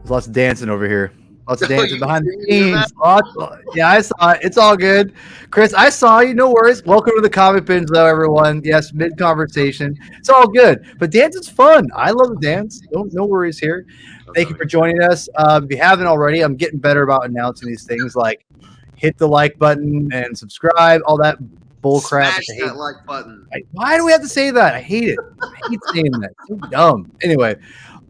Lots of dancing over here. Lots of Oh, dancing you behind the can hear scenes. Yeah, I saw it. It's all good. Chris, I saw you. No worries. Welcome to the Comic Pins, though, everyone. Yes, mid-conversation. It's all good. But dancing's fun. I love to dance. No worries here. Thank you for joining us. If you haven't already, I'm getting better about announcing these things like hit the like button and subscribe, all that bull crap. Smash that like button. Why do we have to say that? I hate it. I hate saying that. It's so dumb. Anyway,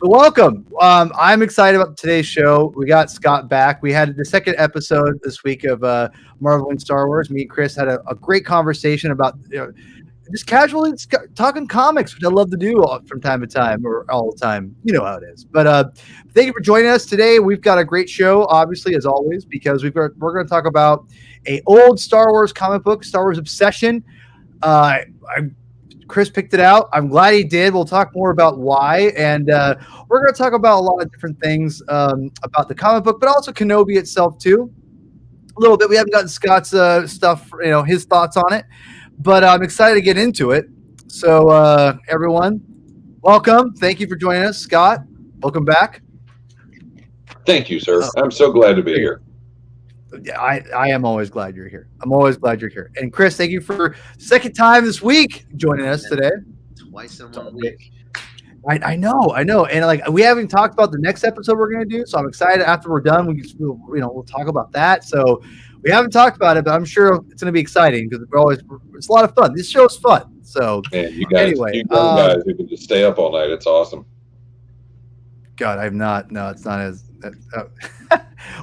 but welcome. I'm excited about today's show. We got Scott back. We had the second episode this week of Marvel and Star Wars. Me and Chris had a great conversation about just casually talking comics, which I love to do from time to time or all the time. You know how it is. But thank you for joining us today. We've got a great show, obviously, as always, because we're going to talk about a old Star Wars comic book, Star Wars Obsession. Chris picked it out. I'm glad he did. We'll talk more about why, and we're going to talk about a lot of different things about the comic book, but also Kenobi itself too. A little bit. We haven't gotten Scott's stuff, his thoughts on it, but I'm excited to get into it. So everyone, welcome. Thank you for joining us, Scott. Welcome back. Thank you, sir. I'm so glad to be here. Yeah, I am always glad you're here. I'm always glad you're here. And Chris, thank you for second time this week joining us today. Twice in 1 week. I know. And like we haven't talked about the next episode we're going to do, so I'm excited. After we're done, we'll talk about that. So we haven't talked about it, but I'm sure it's going to be exciting because it's a lot of fun. This show's fun. So man, you guys, anyway, you guys who can just stay up all night, it's awesome. God, I'm not. No, it's not as.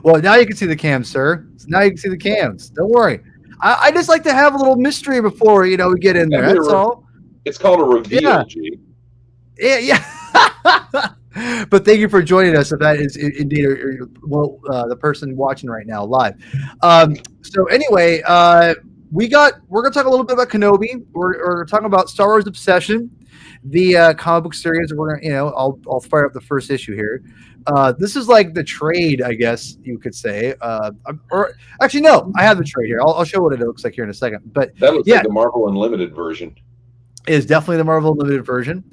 Well, now you can see the cams, sir. So now you can see the cams. Don't worry. I just like to have a little mystery before we get in there. That's all. It's called a reveal, yeah. G. Yeah. But thank you for joining us. If that is indeed the person watching right now live. So anyway, we're gonna talk a little bit about Kenobi. We're talking about Star Wars Obsession, the comic book series. We're gonna, I'll fire up the first issue here. This is like the trade, I guess you could say. Or actually, no, I have the trade here. I'll show what it looks like here in a second. But that looks like the Marvel Unlimited version. It is definitely the Marvel Unlimited version.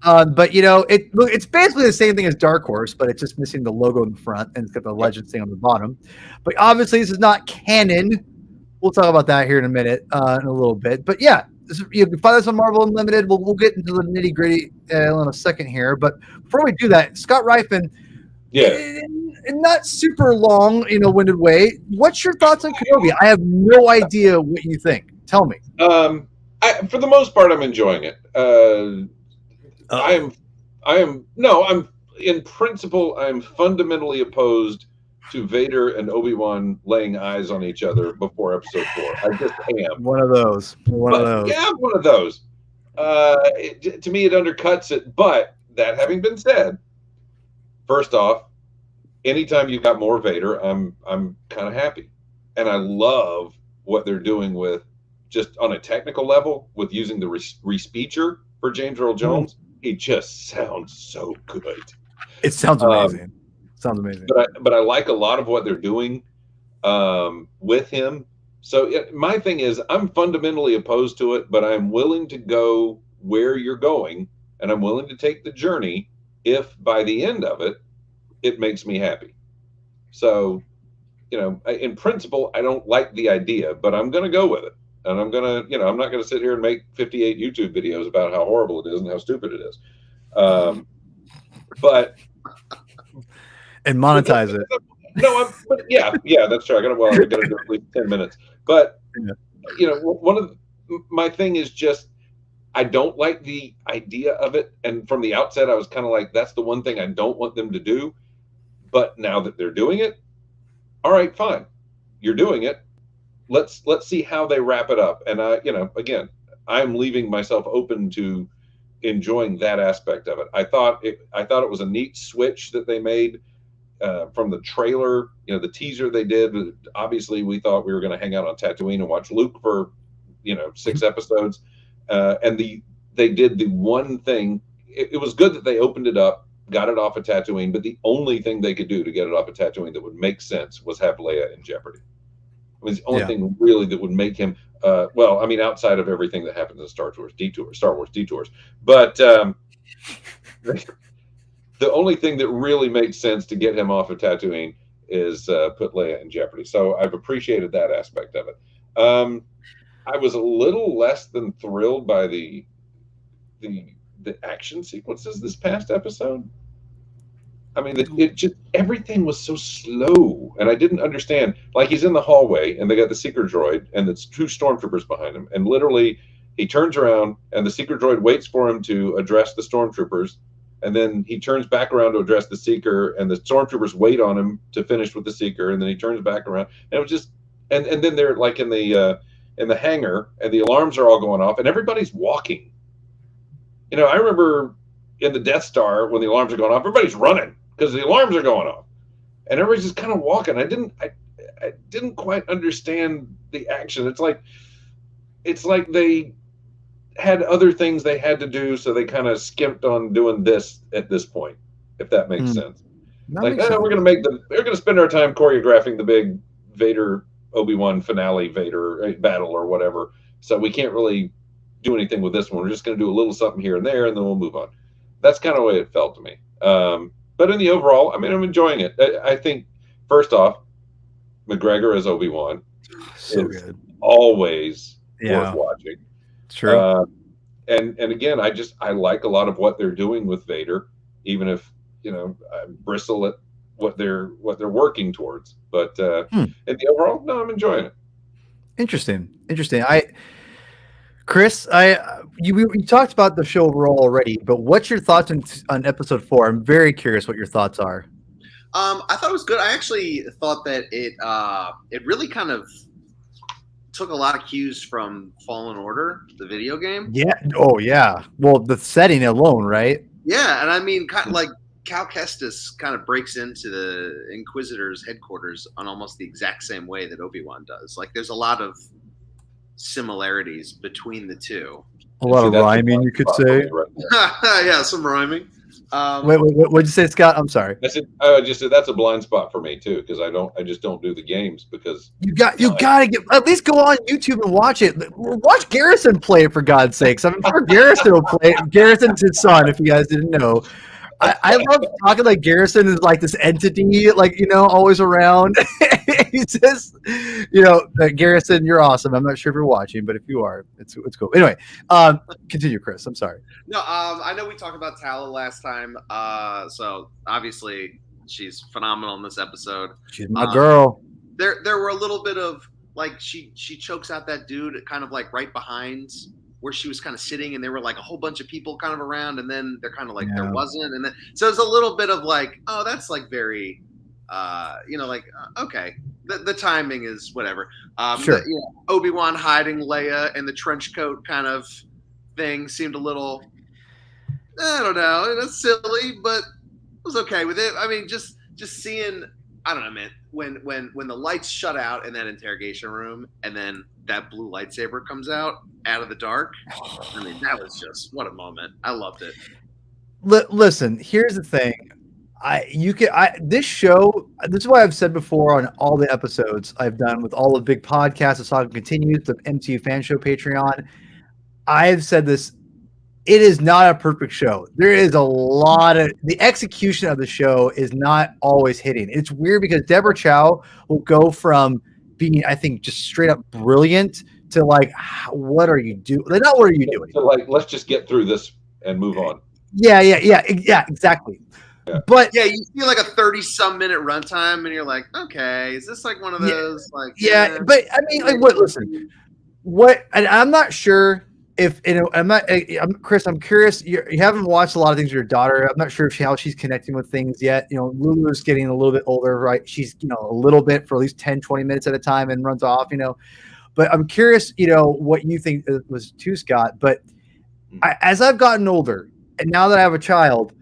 But it's basically the same thing as Dark Horse, but it's just missing the logo in the front and it's got the Legends thing on the bottom. But obviously, this is not canon. We'll talk about that here in a minute, in a little bit. But yeah, you can find this on Marvel Unlimited. We'll get into the nitty gritty in a second here. But before we do that, Scott Rifen. Yeah. In not super long, winded way. What's your thoughts on Kenobi? I have no idea what you think. Tell me. For the most part, I'm enjoying it. I'm in principle, I'm fundamentally opposed to Vader and Obi-Wan laying eyes on each other before episode 4. I just am. One of those. Yeah, one of those. To me, it undercuts it. But that having been said, first off, anytime you got more Vader, I'm kind of happy, and I love what they're doing with just on a technical level with using the respeecher for James Earl Jones. It just sounds so good. It sounds amazing. But I like a lot of what they're doing with him. So my thing is, I'm fundamentally opposed to it, but I'm willing to go where you're going, and I'm willing to take the journey if by the end of it, it makes me happy. So, in principle, I don't like the idea, but I'm going to go with it. And I'm going to, I'm not going to sit here and make 58 YouTube videos about how horrible it is and how stupid it is. But. And monetize it. No, yeah, that's true. I got to do at least 10 minutes. But, one of my thing is just, I don't like the idea of it. And from the outset, I was kind of like, that's the one thing I don't want them to do. But now that they're doing it, all right, fine. You're doing it. Let's see how they wrap it up. And again, I'm leaving myself open to enjoying that aspect of it. I thought it was a neat switch that they made from the trailer, the teaser they did. Obviously, we thought we were going to hang out on Tatooine and watch Luke for 6 episodes. And they did the one thing. It was good that they opened it up, got it off of Tatooine, but the only thing they could do to get it off of Tatooine that would make sense was have Leia in jeopardy. It was the only thing really that would make him, outside of everything that happens in Star Wars detours. But the only thing that really makes sense to get him off of Tatooine is put Leia in jeopardy. So I've appreciated that aspect of it. I was a little less than thrilled by the action sequences this past episode. I mean, it just everything was so slow, and I didn't understand. Like, he's in the hallway, and they got the seeker droid, and it's 2 stormtroopers behind him, and literally he turns around, and the seeker droid waits for him to address the stormtroopers, and then he turns back around to address the seeker, and the stormtroopers wait on him to finish with the seeker, and then he turns back around, and it was just, and then they're like in the hangar, and the alarms are all going off, and everybody's walking. You know, I remember in the Death Star when the alarms are going off, everybody's running because the alarms are going off, and everybody's just kind of walking. I didn't quite understand the action. It's like they had other things they had to do, so they kind of skimped on doing this at this point, if that makes sense. We're gonna spend our time choreographing the big Vader Obi-Wan finale Vader battle or whatever, so we can't really do anything with this one. We're just gonna do a little something here and there, and then we'll move on. That's kind of the way it felt to me. But in the overall, I mean, I'm enjoying it. I think, first off, McGregor as Obi-Wan so is good. Always worth watching. True. And again, I like a lot of what they're doing with Vader, even if, you know, I bristle at what they're working towards. But in the overall, no, I'm enjoying it. Interesting. Chris, you talked about the show overall already, but what's your thoughts on episode 4? I'm very curious what your thoughts are. I thought it was good. I actually thought that it really kind of took a lot of cues from Fallen Order, the video game. Yeah. Oh, yeah. Well, the setting alone, right? Yeah, and I mean, kind of like Cal Kestis kind of breaks into the Inquisitor's headquarters on almost the exact same way that Obi-Wan does. Like, there's a lot of similarities between the two. A lot of rhyming, you could say. Yeah, some rhyming. Wait, what'd you say, Scott? I'm sorry. I just said that's a blind spot for me too, because I just don't do the games because you gotta at least go on YouTube and watch it. Watch Garrison play it, for God's sakes. I'm sure Garrison will play it. Garrison's his son, if you guys didn't know. I love talking like Garrison is like this entity, like, you know, always around. He says, you know, Garrison, you're awesome. I'm not sure if you're watching, but if you are, it's cool. Anyway, continue, Chris. I'm sorry. No, I know we talked about Tala last time. So obviously she's phenomenal in this episode. She's my girl. There were a little bit of like she chokes out that dude kind of like right behind where she was kind of sitting, and there were like a whole bunch of people kind of around, and then they're kind of like there wasn't, and then so it's a little bit of like, oh, that's like very you know, like okay, the timing is whatever. Sure. You know, Obi-Wan hiding Leia in the trench coat kind of thing seemed a little, I don't know, it's silly, but I was okay with it. I mean, just seeing, I don't know, man, when the lights shut out in that interrogation room, and then that blue lightsaber comes out of the dark. I mean, that was just, what a moment. I loved it. Listen, here's the thing. This show, this is why I've said before on all the episodes I've done with all the big podcasts, the Saga Continues, the MCU Fan Show Patreon. I've said this. It is not a perfect show. There is a lot of the execution of the show is not always hitting. It's weird because Deborah Chow will go from being, I think, just straight up brilliant to like, what are you doing? Like, not what are you doing? So like, let's just get through this and move on. Yeah, exactly. Yeah. But yeah, you feel like a 30-some minute runtime, and you're like, okay, is this like one of those? Like, yeah, but I mean, like, what? Listen, what? And I'm not sure. If you know, Chris. I'm curious. You haven't watched a lot of things with your daughter. I'm not sure how she's connecting with things yet. You know, Lulu's getting a little bit older, right? She's, you know, a little bit for at least 10, 20 minutes at a time and runs off. You know, but I'm curious. You know, what you think was too, Scott. But as I've gotten older, and now that I have a child,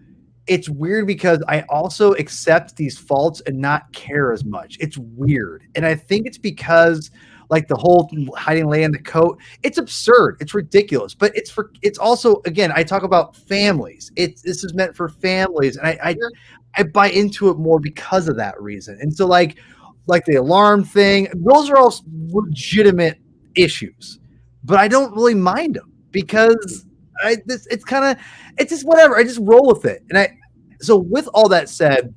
it's weird because I also accept these faults and not care as much. It's weird, and I think it's because, like, the whole hiding Leia in the coat, it's absurd. It's ridiculous. But it's also, again, I talk about families. This is meant for families. And I buy into it more because of that reason. And so like the alarm thing, those are all legitimate issues. But I don't really mind them because it's just whatever. I just roll with it. And So with all that said,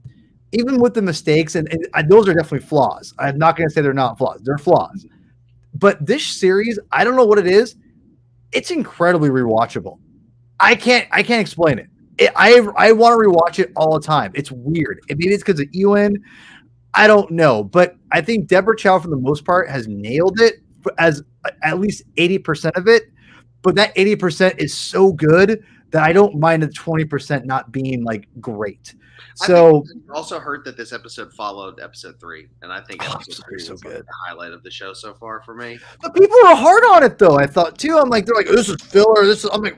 even with the mistakes, and those are definitely flaws. I'm not going to say they're not flaws. They're flaws. But this series, I don't know what it is. It's incredibly rewatchable. I can't explain it. I want to rewatch it all the time. It's weird. Maybe it's because of Ewan. I don't know. But I think Deborah Chow, for the most part, has nailed it as at least 80% of it. But that 80% is so good that I don't mind the 20% not being like great. So I also heard that this episode followed episode 3, and I think episode 3 is so good. Like the highlight of the show so far for me. But people are hard on it though. I thought too. I'm like, they're like, this is filler. I'm like,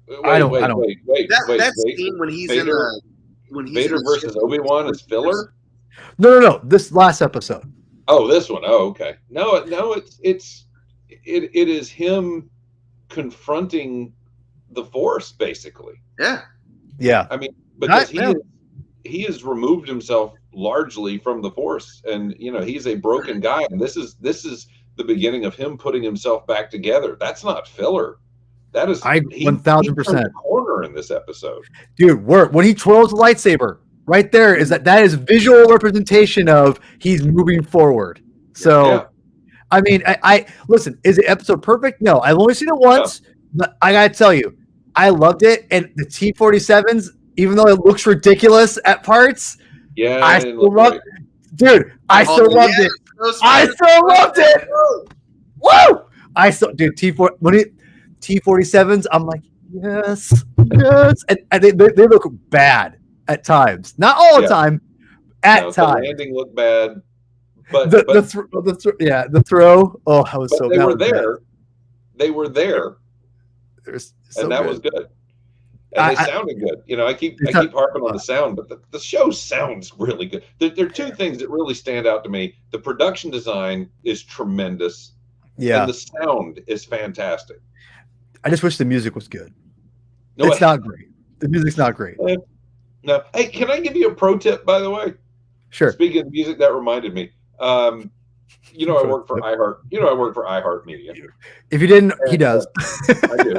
wait. That scene when he's Vader, Vader versus Obi-Wan is filler. No. This last episode. Oh, this one. Oh, okay. No. It is him confronting the Force, basically. Yeah. I mean, because he has removed himself largely from the Force, and he's a broken guy, and this is the beginning of him putting himself back together. That's not filler. That is 1,000% corner in this episode, dude. When he twirls the lightsaber, right there is that is visual representation of he's moving forward. So. Yeah. I mean, I listen, is the episode perfect? No, I've only seen it once, but I gotta tell you, I loved it. And the T-47s, even though it looks ridiculous at parts, I still loved it. Dude, I still loved it. I still loved it. Woo! T-47s, I'm like, yes. And they look bad at times. Not all the time, at times. The landing looked bad. But the throw. Oh, I was so. They were there. They were there, and that was good. And they sounded good. I keep harping on the sound, but the show sounds really good. There are two things that really stand out to me. The production design is tremendous. Yeah, and the sound is fantastic. I just wish the music was good. It's not great. The music's not great. No. Hey, can I give you a pro tip, by the way? Sure. Speaking of music, that reminded me. I work for iHeart. I work for iHeartMedia. If you didn't, he does. I do.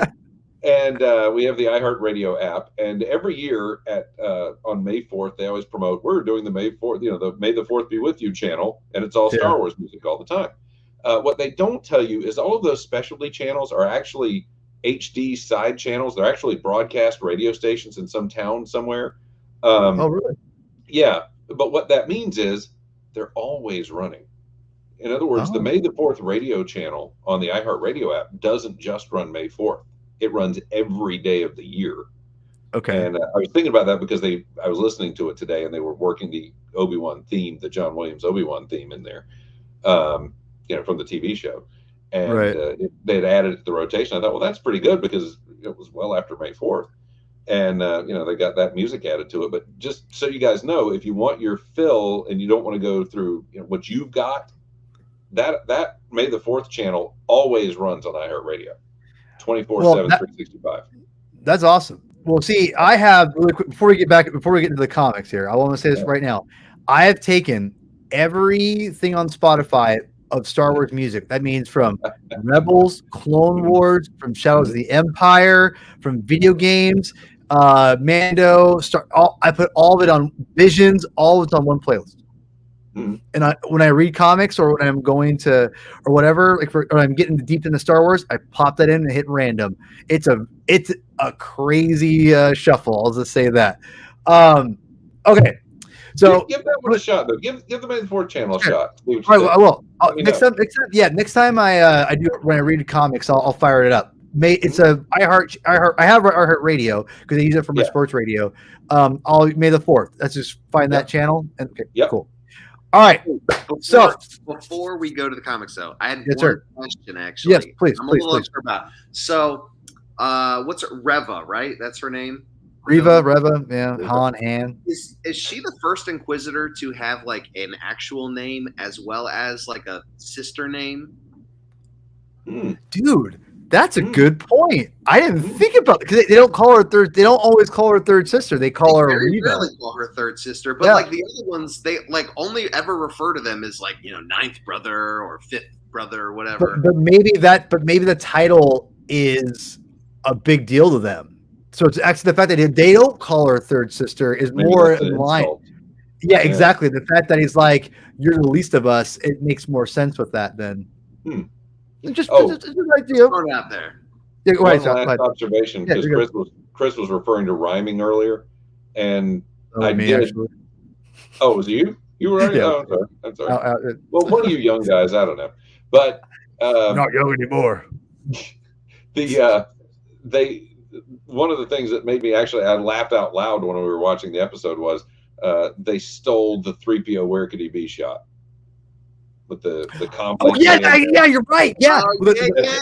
And we have the iHeart Radio app. And every year on May 4th, they always promote, we're doing the May 4th, the May the 4th Be With You channel. And it's all Star Wars music all the time. What they don't tell you is all of those specialty channels are actually HD side channels. They're actually broadcast radio stations in some town somewhere. Oh, really? Yeah. But what that means is they're always running. In other words, the May the 4th radio channel on the iHeartRadio app doesn't just run May 4th. It runs every day of the year. Okay. And I was thinking about that because I was listening to it today, and they were working the Obi-Wan theme, the John Williams Obi-Wan theme in there, from the TV show. And they'd added it to the rotation. I thought, well, that's pretty good because it was well after May 4th. And, they got that music added to it. But just so you guys know, if you want your fill and you don't want to go through what you've got, that May the 4th channel always runs on iHeartRadio, 24/7, 365. That's awesome. Well, see, I have really quick before we get into the comics here. I want to say this right now. I have taken everything on Spotify of Star Wars music. That means from Rebels, Clone Wars, from Shadows of the Empire, from video games, Mando. I put all of it on Visions. All of it's on one playlist. Mm-hmm. And when I read comics or when I'm going to or whatever, or I'm getting deep into Star Wars, I pop that in and hit random. It's a crazy shuffle. I'll just say that. Okay. So give that one a shot, though. Give the May the 4th channel a shot. All right, I will. Next time I do when I read comics, I'll fire it up. It's a iHeart. I have iHeart Radio because I use it for my sports radio. I'll May the 4th. Let's just find that channel. And cool. All right. Before we go to the comics, though, I had one question actually. Yes, please. I'm a little unsure about. So, what's it? Reva, right? That's her name. Reva, Han. Is she the first Inquisitor to have like an actual name as well as like a sister name? Dude, that's a good point. I didn't think about it because they don't call her third. They don't always call her third sister. They call her Reva. Rarely call her third sister, but like the other ones, they like only ever refer to them as like ninth brother or fifth brother or whatever. But maybe the title is a big deal to them. So it's actually the fact that they don't call her third sister is Maybe more that's an in line. insult. Yeah, exactly. The fact that he's like, "You're the least of us," it makes more sense with that then. Just Oh. it's a good idea. Throw it out there. Yeah, go One ahead, Scott, go last ahead. observation, Yeah, because you're Chris was referring to rhyming earlier, and I me, did. actually. Oh, was it you? You were already. Yeah. Oh, I'm sorry. I'm sorry. Well, one of you young guys, I don't know, but I'm not young anymore. they one of the things that made me I laughed out loud when we were watching the episode was they stole the 3PO where could he be shot with the conflict. Oh yeah, you're right. Yeah.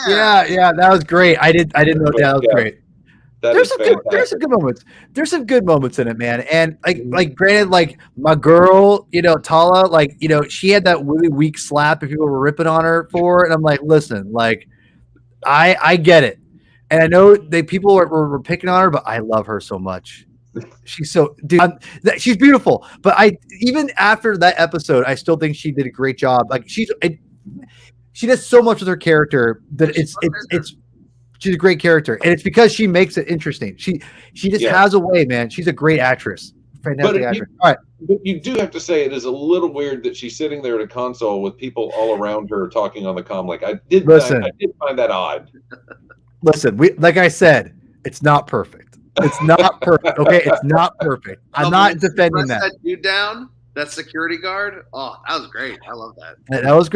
Yeah, that was great. I didn't know. Yeah, that was great. There's some good moments. There's some good moments in it, man. And like granted, like my girl, Tala, like, she had that really weak slap if people were ripping on her for it. And I'm like, listen, like I get it. And I know people were picking on her, but I love her so much. She's so, dude, she's beautiful. But even after that episode, I still think she did a great job. Like she does so much with her character that she's a great character, and it's because she makes it interesting. She just has a way, man. She's a great actress, fantastic actress. All right, but you do have to say it is a little weird that she's sitting there at a console with people all around her talking on the comm. Like I did find that odd. Listen, like I said, it's not perfect. It's not perfect. Okay, it's not perfect. I'm not defending that. Dude down. That security guard. Oh, that was great. I love that. That was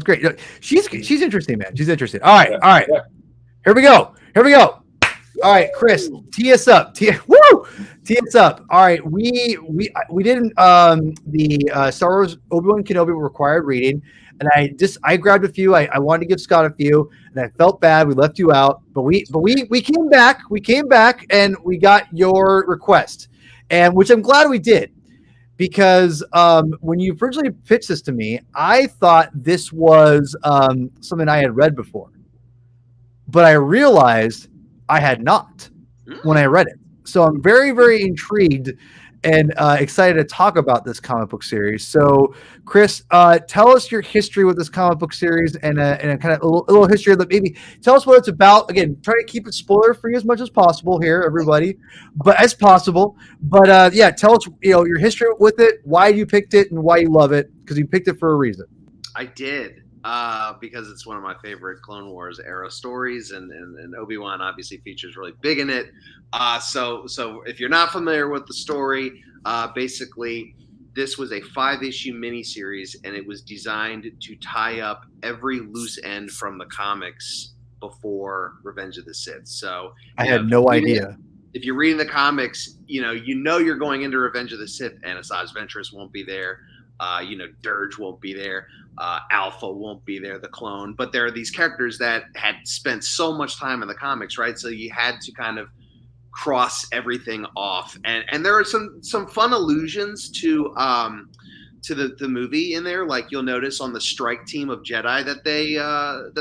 great. She's interesting, man. She's interesting. All right. Yeah. Here we go. All right, Chris, tee us up. Tee us up. All right, we didn't the Star Wars Obi-Wan Kenobi required reading, and I grabbed a few. I wanted to give Scott a few, and I felt bad we left you out, but we came back. We came back, and we got your request, and which I'm glad we did, because when you originally pitched this to me, I thought this was something I had read before, but I realized I had not when I read it. So I'm very, very intrigued and excited to talk about this comic book series. So, Chris, tell us your history with this comic book series and a kind of a little history of it. Maybe tell us what it's about. Again, try to keep it spoiler free as much as possible here, everybody, but as possible. But yeah, tell us your history with it, why you picked it, and why you love it, because you picked it for a reason. I did. Because it's one of my favorite Clone Wars era stories, and Obi-Wan obviously features really big in it. So if you're not familiar with the story, basically this was a 5-issue miniseries, and it was designed to tie up every loose end from the comics before Revenge of the Sith. So I had no idea. If you're reading the comics, you're going into Revenge of the Sith, and Asajj Ventress won't be there. Durge won't be there. Alpha won't be there, the clone. But there are these characters that had spent so much time in the comics, right? So you had to kind of cross everything off. And there are some fun allusions to the movie in there. Like you'll notice on the strike team of Jedi that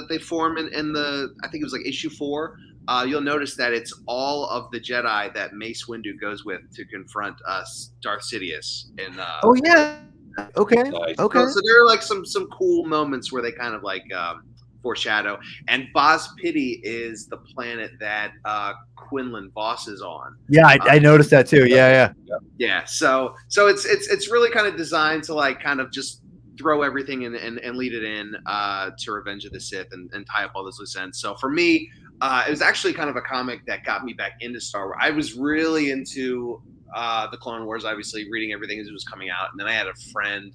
they form in the, I think it was like issue 4. You'll notice that it's all of the Jedi that Mace Windu goes with to confront Darth Sidious. Oh yeah. Okay. Nice. Okay. So there are like some cool moments where they kind of like foreshadow. And Boz Pity is the planet that Quinlan Voss is on. Yeah, I noticed that too. Yeah. So it's really kind of designed to like kind of just throw everything in and lead it in to Revenge of the Sith and tie up all those loose ends. So for me, it was actually kind of a comic that got me back into Star Wars. I was really into the Clone Wars, obviously reading everything as it was coming out. And then I had a friend,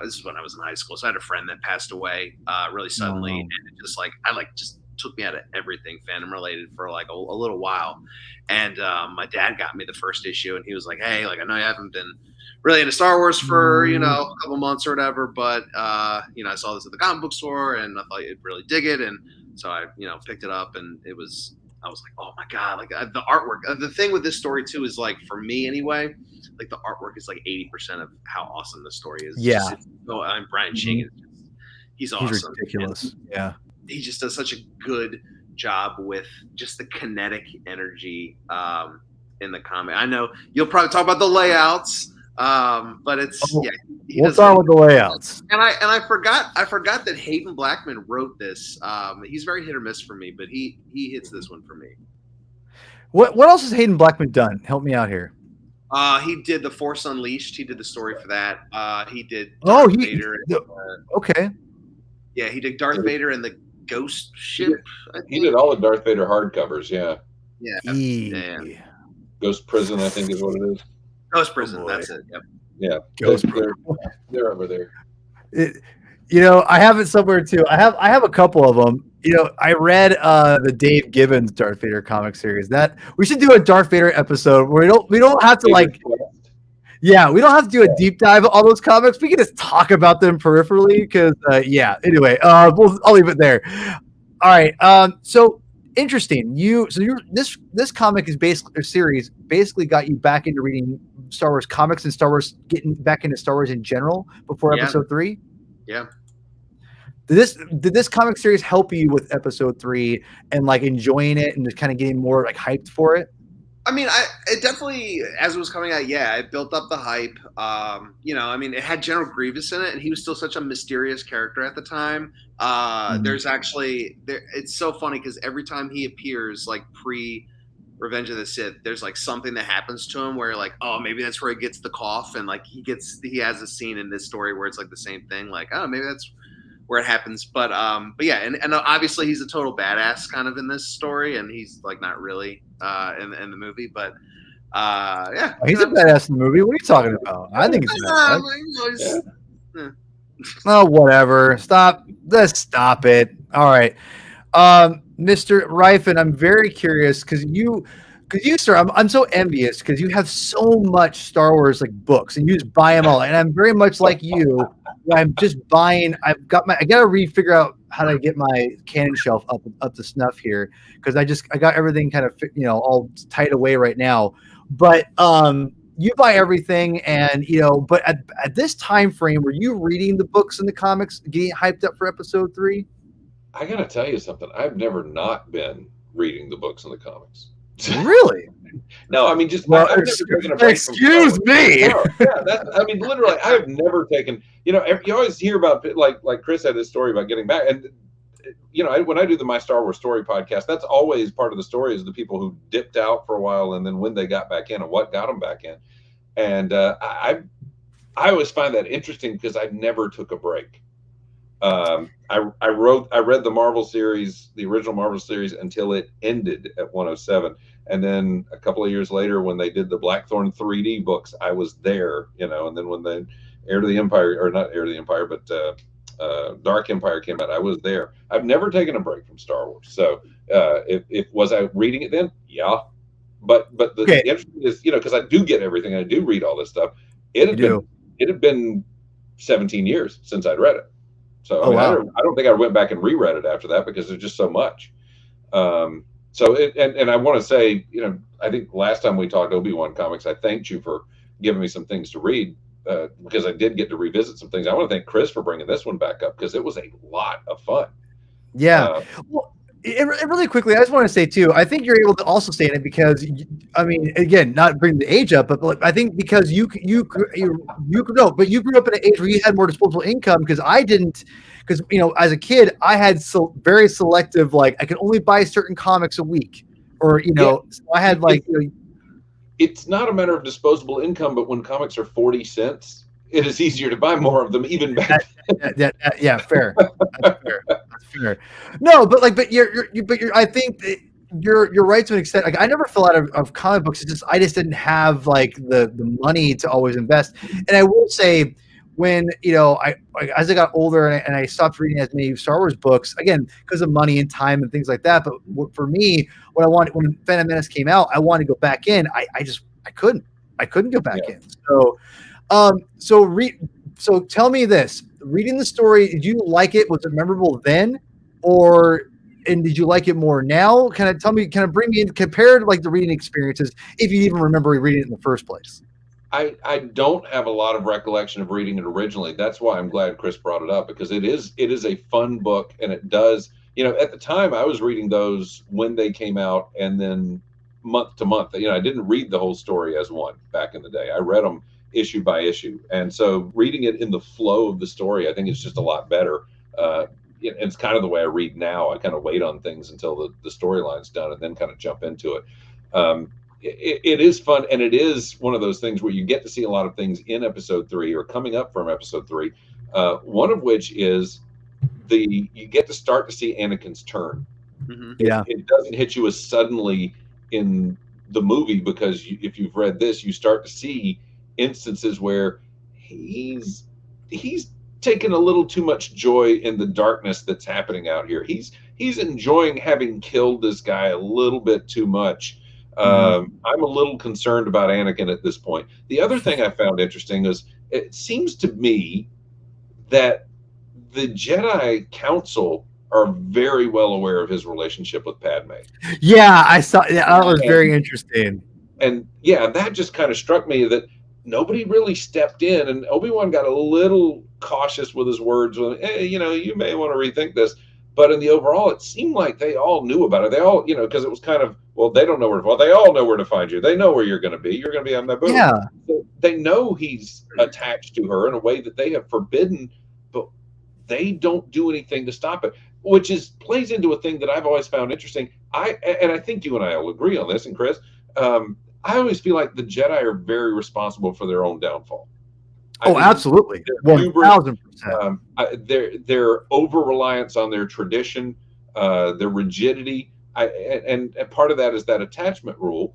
this is when I was in high school. So I had a friend that passed away really suddenly. And it just took me out of everything fandom related for like a little while. And my dad got me the first issue, and he was like, hey, like, I know you haven't been really into Star Wars for, a couple months or whatever, but, I saw this at the comic book store and I thought you'd really dig it. And so I, picked it up, and I was like, oh my God, like the artwork. The thing with this story too is like, for me anyway, like the artwork is like 80% of how awesome the story is. Yeah. Brian Ching he's awesome. He's ridiculous. Yeah. He just does such a good job with just the kinetic energy in the comic. I know you'll probably talk about the layouts, but it's we'll start with the layouts. And I forgot that Hayden Blackman wrote this. He's very hit or miss for me, but he hits this one for me. What else has Hayden Blackman done? Help me out here. He did The Force Unleashed. He did the story for that. He did Oh, Darth Vader. Okay. Yeah, he did Darth Vader and the Ghost Ship. He did all the Darth Vader hardcovers. Yeah. Yeah. Ghost Prison, I think, is what it is. Ghost Prison. That's it. Yep. Yeah. Ghost they're over there. I have it somewhere too. I have a couple of them. I read the Dave Gibbons Darth Vader comic series. That we should do a Darth Vader episode where we don't have to we don't have to do a deep dive of all those comics. We can just talk about them peripherally because Anyway, I'll leave it there. All right. So interesting. This comic is basically got you back into reading Star Wars comics and Star Wars, getting back into Star Wars in general before Episode 3. Yeah. Did this comic series help you with Episode 3 and like enjoying it and just kind of getting more like hyped for it? I mean, it definitely, as it was coming out, it built up the hype. It had General Grievous in it, and he was still such a mysterious character at the time. There's actually it's so funny because every time he appears, like pre-Revenge of the Sith, there's like something that happens to him where like, oh, maybe that's where he gets the cough, and like he has a scene in this story where it's like the same thing, like, oh, maybe that's where it happens. But yeah, and obviously he's a total badass kind of in this story, and he's like not really in the movie, but he's a badass in the movie. What are you talking about? I think it's badass. Oh, whatever. Let's stop it. All right, Mr. Ryfin, I'm very curious because you, sir, I'm so envious because you have so much Star Wars like books and you just buy them all, and I'm very much like you. I'm just buying. I gotta figure out how to get my canon shelf up to snuff here because I got everything kind of all tight away right now. But you buy everything, and but at this time frame, were you reading the books and the comics, getting hyped up for Episode 3? I gotta tell you something. I've never not been reading the books and the comics. Really? No, I mean, just well, I've never taken a break excuse me. No, literally, I have never taken. You always hear about like Chris had this story about getting back, and when I do the My Star Wars Story podcast, that's always part of the story is the people who dipped out for a while and then when they got back in and what got them back in, and I always find that interesting because I never took a break. I read the Marvel series, the original Marvel series, until it ended at 107. And then a couple of years later, when they did the Blackthorn 3D books, I was there, and then when the Heir to the Empire, or not Heir to the Empire, but Dark Empire came out, I was there. I've never taken a break from Star Wars. So if was I reading it then? Yeah. But the interesting is, because I do get everything. I do read all this stuff. It had been 17 years since I'd read it. So I don't think I went back and reread it after that because there's just so much. And I want to say, I think last time we talked Obi-Wan comics, I thanked you for giving me some things to read because I did get to revisit some things. I want to thank Chris for bringing this one back up because it was a lot of fun. Yeah. Really quickly, I just want to say too, I think you're able to also stay in it because, I mean, again, not bring the age up, but I think because you grew up in an age where you had more disposable income because I didn't, because, as a kid, I had very selective, like I could only buy certain comics a week or, so I had it's not a matter of disposable income, but when comics are 40 cents, it is easier to buy more of them even back then. Yeah, fair. That's fair. No, but I think you're right to an extent. Like I never fell out of comic books. It's just I just didn't have like the money to always invest. And I will say when as I got older and I stopped reading as many Star Wars books again because of money and time and things like that. But for me, when Phantom Menace came out, I wanted to go back in. I couldn't go back in. So tell me this: reading the story, did you like it? Was it memorable then, and did you like it more now? Kind of bring me in, compared like the reading experiences, if you even remember reading it in the first place. I don't have a lot of recollection of reading it originally. That's why I'm glad Chris brought it up because it is a fun book and it does. At the time I was reading those when they came out and then month to month. I didn't read the whole story as one back in the day. I read them issue by issue. And so reading it in the flow of the story, I think it's just a lot better. It's kind of the way I read now. I kind of wait on things until the storyline's done and then kind of jump into it. It is fun, and it is one of those things where you get to see a lot of things in episode 3 or coming up from episode 3. One of which is you get to start to see Anakin's turn. Mm-hmm. It doesn't hit you as suddenly in the movie because if you've read this, you start to see instances where he's taken a little too much joy in the darkness that's happening out here. He's enjoying having killed this guy a little bit too much. I'm a little concerned about Anakin at this point. The other thing I found interesting is it seems to me that the Jedi Council are very well aware of his relationship with Padme. Yeah, I saw. Yeah, that was very interesting. And yeah, that just kind of struck me that nobody really stepped in, and Obi-Wan got a little cautious with his words. Hey, you may want to rethink this. But in the overall, it seemed like they all knew about it. They all, because it was kind of, well, they don't know where to find. They all know where to find you. They know where you're going to be. You're going to be on that boat. Yeah. So they know he's attached to her in a way that they have forbidden, but they don't do anything to stop it, which plays into a thing that I've always found interesting. I think you and I will agree on this, and Chris, I always feel like the Jedi are very responsible for their own downfall. Absolutely. 1000%. Their over-reliance on their tradition, their rigidity, and part of that is that attachment rule.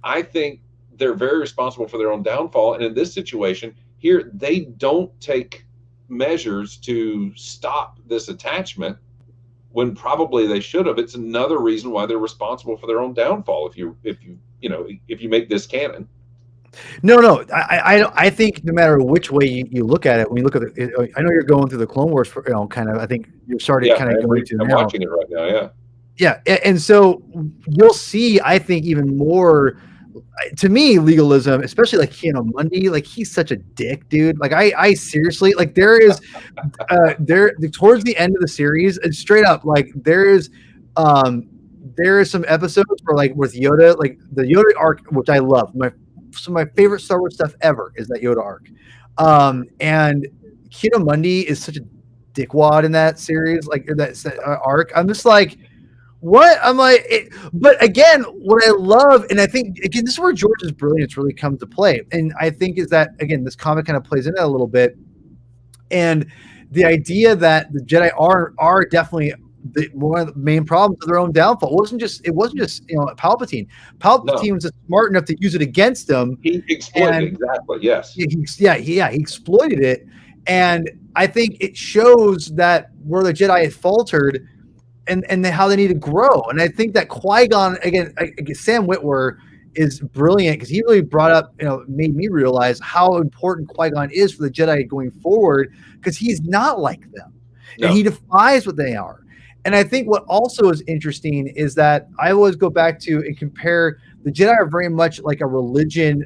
I think they're very responsible for their own downfall. And in this situation here, they don't take measures to stop this attachment when probably they should have. It's another reason why they're responsible for their own downfall. If you make this canon. No. I think no matter which way you look at it, when you look at it, I know you're going through the Clone Wars for kind of. I think you're starting kind of going to. I'm watching it right now. Yeah. Yeah, and so you'll see. I think even more. To me, legalism, especially like Mundi, like he's such a dick, dude. Like I seriously, like there is towards the end of the series, and straight up, like there is some episodes where like with Yoda, like the Yoda arc, which I love. Some of my favorite Star Wars stuff ever is that Yoda arc. And Mundi is such a dickwad in that series, like that arc. I'm just like, what? I'm like, but again, what I love, and I think again, this is where George's brilliance really comes to play. And I think is that again, this comic kind of plays into that a little bit. And the idea that the Jedi are definitely one of the main problems of their own downfall. It wasn't just Palpatine. Palpatine was smart enough to use it against them. He exploited it, exactly. Yes. He exploited it, and I think it shows that where the Jedi had faltered, and how they need to grow. And I think that Qui-Gon again, Sam Witwer is brilliant because he really brought up, made me realize how important Qui-Gon is for the Jedi going forward because he's not like them, and he defies what they are. And I think what also is interesting is that I always go back to and compare the Jedi are very much like a religion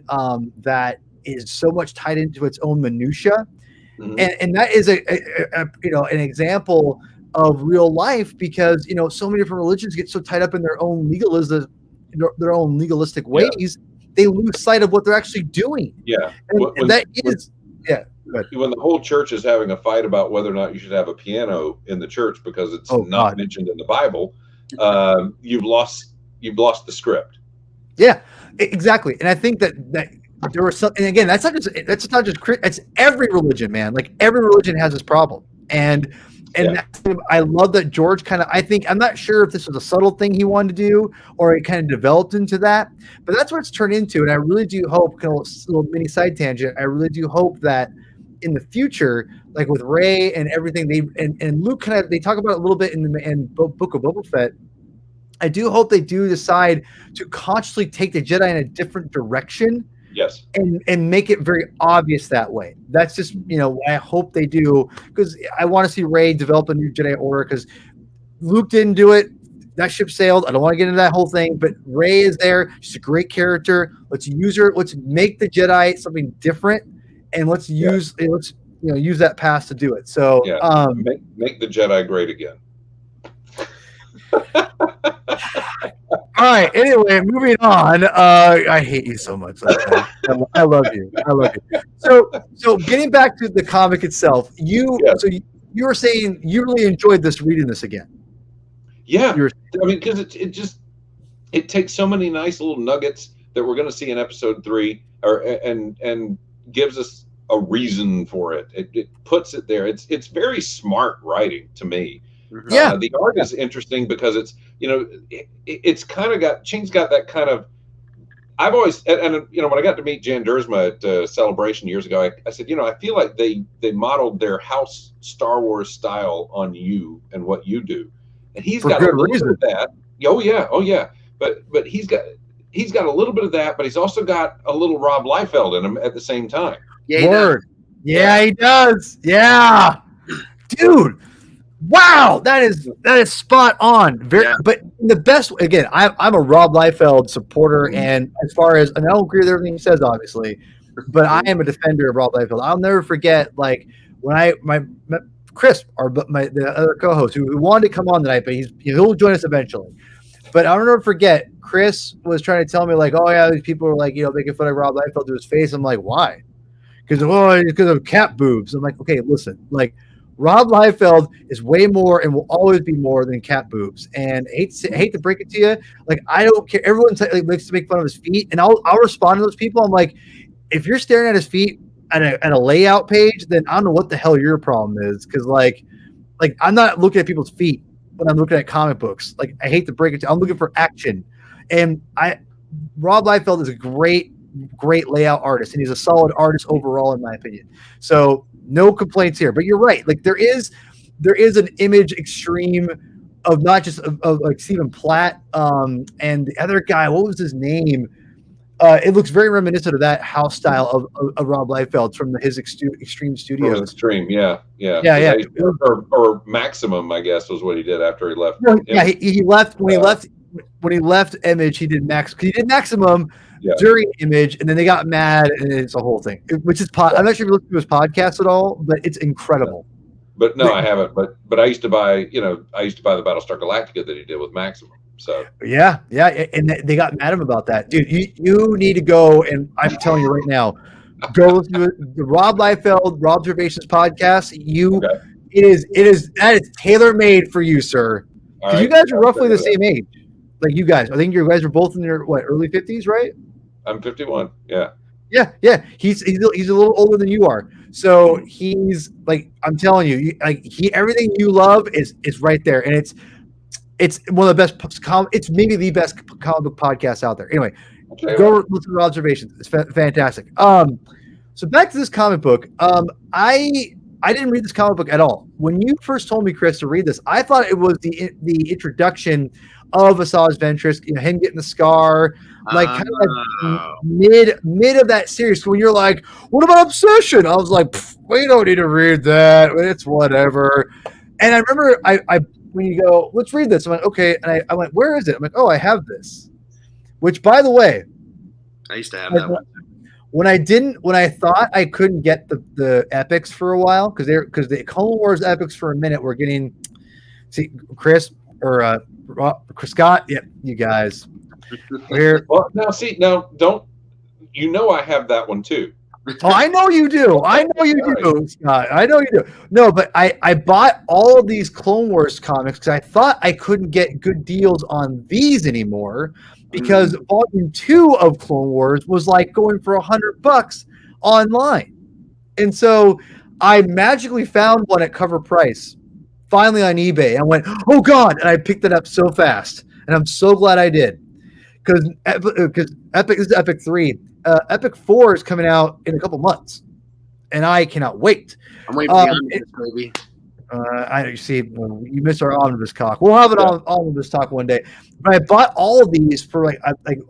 that is so much tied into its own minutia. Mm-hmm. And that is an example of real life because, so many different religions get so tied up in their own legalism, their own legalistic ways, they lose sight of what they're actually doing. Yeah. When the whole church is having a fight about whether or not you should have a piano in the church because it's not mentioned in the Bible, you've lost the script. Yeah, exactly. And I think that there was something, and again, that's not just it's every religion, man. Like every religion has this problem. And I love that George I'm not sure if this was a subtle thing he wanted to do or it kind of developed into that, but that's what it's turned into. And I really do hope, a little mini side tangent, I really do hope that in the future, like with Rey and everything, and Luke they talk about it a little bit in Book of Boba Fett. I do hope they do decide to consciously take the Jedi in a different direction. Yes. And make it very obvious that way. That's just, I hope they do, because I want to see Rey develop a new Jedi Order, because Luke didn't do it. That ship sailed. I don't want to get into that whole thing, but Rey is there. She's a great character. Let's use her. Let's make the Jedi something different, and let's use that past to do it. So make the Jedi great again. All right. Anyway, moving on. I hate you so much. I love you. So getting back to the comic itself, you were saying you really enjoyed reading this again. Yeah, because it just it takes so many nice little nuggets that we're going to see in episode 3, and gives us a reason for it. It puts it there. It's very smart writing to me. Yeah. The art is interesting because it's, it's kind of got, Ching's got that kind of, I've always, and when I got to meet Jan Duursma at Celebration years ago, I said, I feel like they modeled their house Star Wars style on you and what you do, and he's got a little bit of that. Oh yeah. But he's got a little bit of that, but he's also got a little Rob Liefeld in him at the same time. Yeah, he does. Yeah, dude. Wow, that is spot on. But the best, again, I'm a Rob Liefeld supporter, and as far as, and I don't agree with everything he says, obviously, but I am a defender of Rob Liefeld. I'll never forget, like, when Chris, the other co-host, who wanted to come on tonight, but he'll join us eventually. But I'll never forget, Chris was trying to tell me, like, oh yeah, these people are like, making fun of Rob Liefeld to his face. I'm like, why? Because of cat boobs. I'm like, okay, listen, like, Rob Liefeld is way more and will always be more than cat boobs. And I hate to break it to you, like, I don't care. Everyone likes to make fun of his feet, and I'll respond to those people. I'm like, if you're staring at his feet at a layout page, then I don't know what the hell your problem is. Because like I'm not looking at people's feet when I'm looking at comic books. Like, I hate to break it to you, I'm looking for action. And Rob Liefeld is a great layout artist, and he's a solid artist overall, in my opinion. So no complaints here. But you're right. Like, there is an image extreme of not just of like Stephen Platt, and the other guy. What was his name? It looks very reminiscent of that house style of Rob Liefeld from his Extreme Studios. Extreme, yeah. Or Maximum, I guess, was what he did after he left. Well, yeah, he left when he left Image. He did Maximum. Yeah. During Image, and then they got mad, and it's a whole thing. Which is I'm not sure if you looked at his podcast at all, but it's incredible. But no, I haven't. But I used to buy, the Battlestar Galactica that he did with Maximum. So yeah, and they got mad at him about that, dude. You need to go, and I'm telling you right now, go listen to the Rob Liefeld Rob Observations podcast. That is tailor made for you, sir. Because you guys are roughly the same age. Like, you guys, I think you guys are both in your early 50s, right? I'm 51. Yeah. Yeah. He's a little older than you are. So he's like, I'm telling you, everything you love is right there, and it's one of the best. It's maybe the best comic book podcast out there. Anyway, go listen to Observations. It's fantastic. So back to this comic book. I didn't read this comic book at all. When you first told me, Chris, to read this, I thought it was the introduction of Asajj Ventress, him getting the scar, like kind of like mid of that series. When you're like, what about Obsession? I was like, we don't need to read that. It's whatever. And I remember when you go, let's read this. I'm like, okay. And I went, where is it? I'm like, oh, I have this. Which, by the way, I used to have that one. When I thought I couldn't get the epics for a while, because the Clone Wars epics for a minute were getting, Chris or Scott, yeah, you guys. Well, now don't I have that one too. Oh, I know you do. Scott. I know you do. No, but I bought all of these Clone Wars comics because I thought I couldn't get good deals on these anymore, because Volume 2 of Clone Wars was like going for $100 online. And so I magically found one at cover price, finally on eBay. I went, oh God, and I picked it up so fast. And I'm so glad I did. Because Epic is Epic 3. Epic 4 is coming out in a couple months. And I cannot wait. I'm waiting for the omnibus, baby. I see. You missed our omnibus talk. We'll have an omnibus talk one day. But I bought all of these for like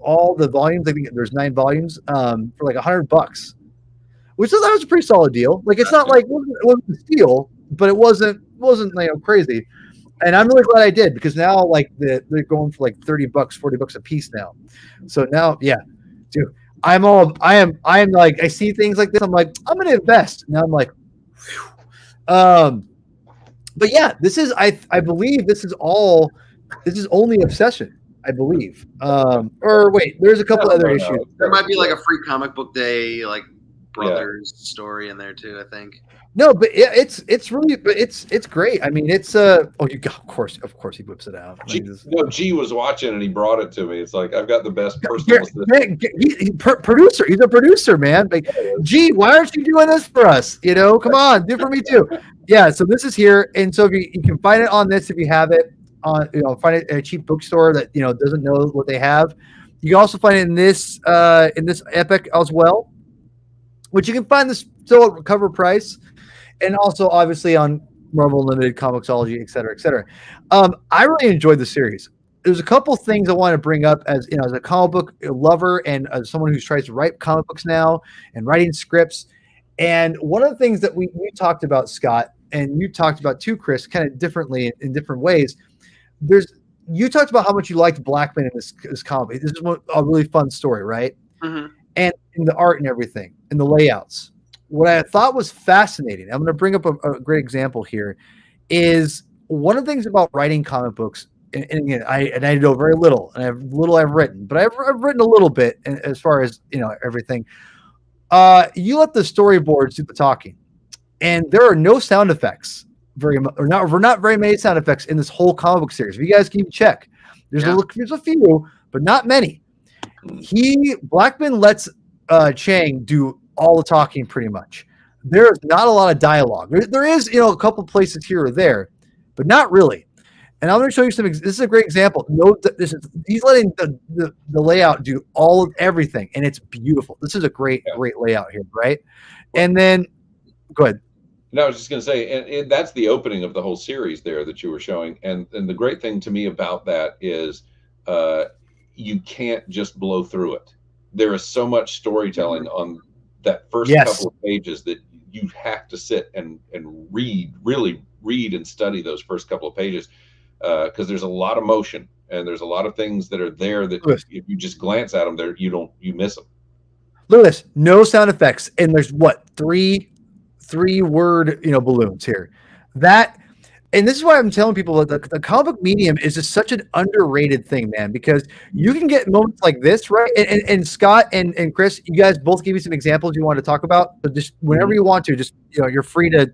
all the volumes. I think there's 9 volumes for like $100, which that was a pretty solid deal. Like, it's not like it wasn't a steal, but it wasn't crazy. And I'm really glad I did, because now like they're going for like $30, $40 a piece now. So now, yeah, dude, I am like, I see things like this. I'm like, I'm going to invest. Now I'm like, whew. But yeah, this is, I believe this is only Obsession, I believe. Or wait, there's a couple other issues. There might be like a free comic book day, like brother's story in there too, I think. No, but it's great. I mean, it's of course he whips it out. G was watching and he brought it to me. It's like I've got the best personal assistant. Producer. He's a producer, man. Like, G, why aren't you doing this for us? Come on, do it for me too. Yeah. So this is here, and so you can find it on this if you have it on. Find it at a cheap bookstore that doesn't know what they have. You can also find it in this Epic as well, which you can find this still at cover price. And also, obviously, on Marvel Unlimited, Comixology, et cetera, et cetera. I really enjoyed the series. There's a couple things I want to bring up as a comic book lover and as someone who tries to write comic books now and writing scripts. And one of the things that we talked about, Scott, and you talked about too, Chris, kind of differently in different ways. You talked about how much you liked Blackman in this comic. This is a really fun story, right? Mm-hmm. And in the art and everything, and the layouts. What I thought was fascinating, I'm going to bring up a great example here, is one of the things about writing comic books, and again, I know very little, and I've written, but I've written a little bit as far as everything. You let the storyboards do the talking, and there are no sound effects, not very many sound effects in this whole comic book series. If you guys can check, there's a few, but not many. Blackman lets Chang do all the talking pretty much. There's not a lot of dialogue. There is, a couple places here or there, but not really. And I'm going to show you this is a great example. He's letting the layout do everything, and it's beautiful. This is a great layout here, right? And then, go ahead. No, I was just going to say, and that's the opening of the whole series there that you were showing. And the great thing to me about that is you can't just blow through it. There is so much storytelling on that first couple of pages that you have to sit and really read and study those first couple of pages because there's a lot of motion and there's a lot of things that are there that if you just glance at them there, you miss them. Lewis, no sound effects, and there's three word balloons here. And this is why I'm telling people that the comic book medium is just such an underrated thing, man, because you can get moments like this, right? And Scott and Chris, you guys both give me some examples you want to talk about, but just whenever you want to, just, you're free to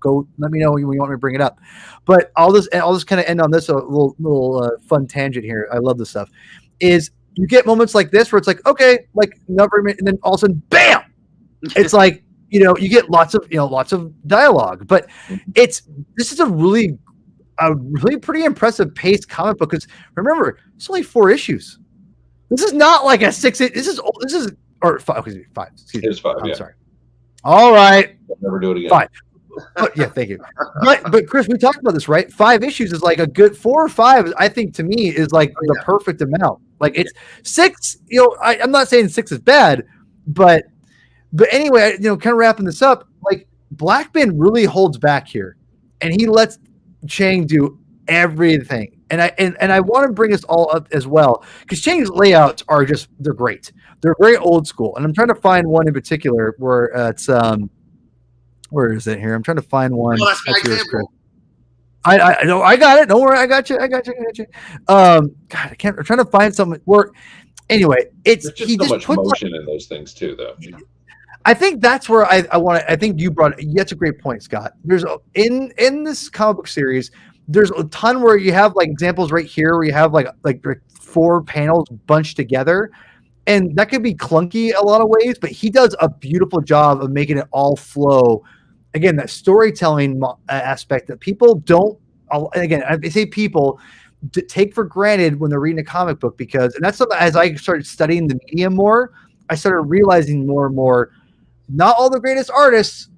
go, let me know when you want me to bring it up. But I'll just kind of end on this, a little fun tangent here. I love this stuff. Is you get moments like this where it's like, okay, like never, and then all of a sudden, bam! It's like, you get lots of dialogue, but this is a really pretty impressive paced comic book. Because remember, it's only 4 issues. This is not like a 6. This is or 5. Excuse me, 5. It's 5. I'm sorry. All right. I'll never do it again. 5. Yeah, thank you. But Chris, we talked about this, right? 5 issues is like a good 4 or 5. I think to me is like the perfect amount. Like it's 6. I'm not saying 6 is bad, but anyway, kind of wrapping this up, like Blackman really holds back here, and he lets Chang do everything. And I want to bring this all up as well because Chang's layouts are they're great. They're very old school, and I'm trying to find one in particular where it's where is it here? I'm trying to find one. Oh, that's my example. I know I got it. Don't worry, I got you. God, I'm trying to find something where. Anyway, there's just so much motion in those things too, though. I think that's where I want to. I think you brought it. That's a great point, Scott. There's in this comic book series, there's a ton where you have like examples right here where you have like 4 panels bunched together, and that could be clunky a lot of ways. But he does a beautiful job of making it all flow. Again, that storytelling aspect that people don't. And again, I say people take for granted when they're reading a comic book and that's something as I started studying the medium more, I started realizing more and more. Not all the greatest artists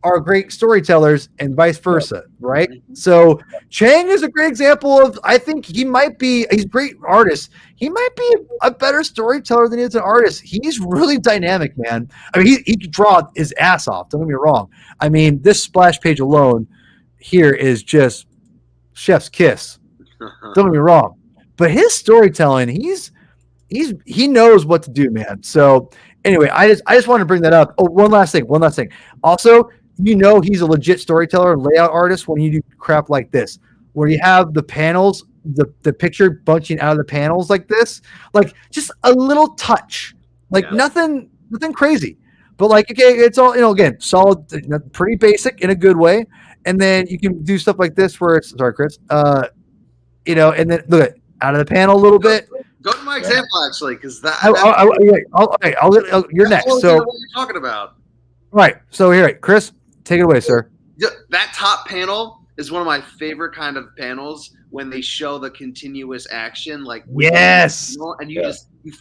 are great storytellers and vice versa, right? So Chang is a great example of, I think he's a great artist. He might be a better storyteller than he is an artist. He's really dynamic, man. I mean, he can draw his ass off. Don't get me wrong. I mean, this splash page alone here is just chef's kiss. Don't get me wrong. But his storytelling, he knows what to do, man. So anyway, I just want to bring that up. Oh, one last thing. Also, he's a legit storyteller and layout artist when you do crap like this, where you have the panels, the picture bunching out of the panels like this, like just a little touch, like nothing crazy, but like, okay, it's all, again, solid, pretty basic in a good way. And then you can do stuff like this where it's, sorry, Chris, and then look at out of the panel a little bit. Go to my example actually, because you're next. So what you're talking about. Right. So here, Chris, take it away, sir. That top panel is one of my favorite kind of panels when they show the continuous action, like yes, and you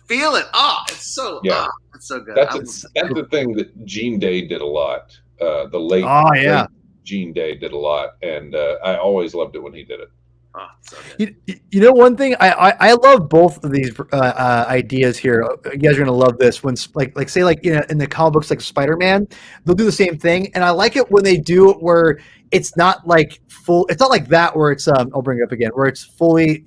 feel it. It's so it's so good. That's the thing that Gene Day did a lot. The late Gene Day did a lot, and I always loved it when he did it. So one thing I love both of these ideas here. You guys are gonna love this. When like say like in the comic books like Spider-Man, they'll do the same thing, and I like it when they do it where it's not like full. It's not like that where it's I'll bring it up again where it's fully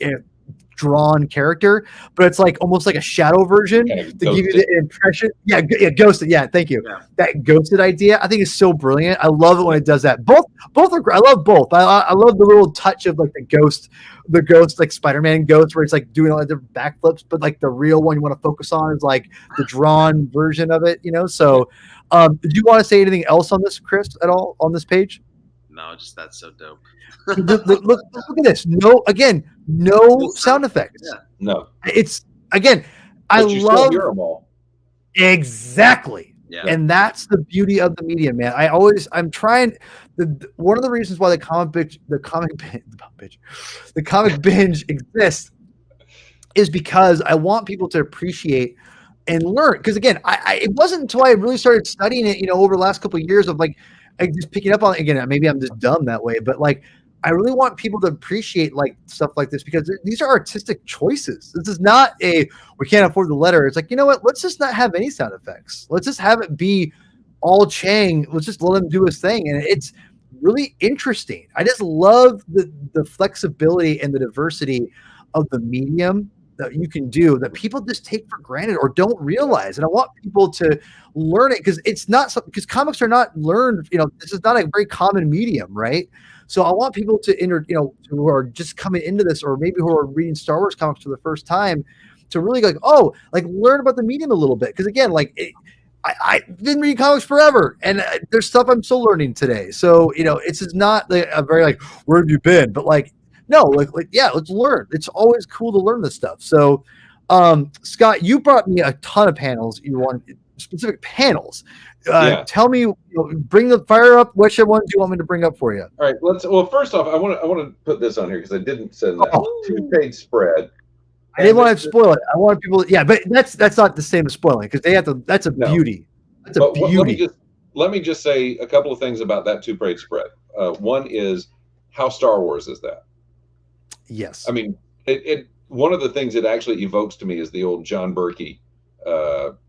drawn character, but it's like almost like a shadow version to give you the impression. Yeah, ghosted. Yeah, thank you. Yeah. That ghosted idea, I think, is so brilliant. I love it when it does that. Both are great. I love both. I love the little touch of like the ghost like Spider-Man ghost, where it's like doing all the different backflips, but like the real one you want to focus on is like the drawn version of it. So, did you want to say anything else on this, Chris, at all on this page? No, just that's so dope. look at this. No sound effects. Yeah. No. It's again. I love still hear them all. Exactly. Yeah. And that's the beauty of the medium, man. I'm trying. One of the reasons why the comic binge exists is because I want people to appreciate and learn. Because again, it wasn't until I really started studying it, over the last couple of years of like just picking up on it again. Maybe I'm just dumb that way, but like I really want people to appreciate like stuff like this because these are artistic choices. This is not we can't afford the letter. It's like, you know what? Let's just not have any sound effects. Let's just have it be all Chang. Let's just let him do his thing, and it's really interesting. I just love the flexibility and the diversity of the medium that you can do that people just take for granted or don't realize. And I want people to learn it because it's not because comics are not learned. This is not a very common medium, right? So I want people to who are just coming into this, or maybe who are reading Star Wars comics for the first time, to really go, learn about the medium a little bit. Because again, I didn't read comics forever, and there's stuff I'm still learning today. So it's just not a very where have you been? But no, let's learn. It's always cool to learn this stuff. So, Scott, you brought me a ton of panels. You want specific panels. Tell me, bring the fire up. Which ones do you want me to bring up for you? All right. Well, first off, I want to put this on here because I didn't send that 2-page spread. I didn't want to spoil it. I want people. Yeah, but that's not the same as spoiling because they have to. That's a beauty. That's a beauty. Let me just say a couple of things about that 2-page spread. One is how Star Wars is that. Yes. I mean, it one of the things it actually evokes to me is the old John Berkey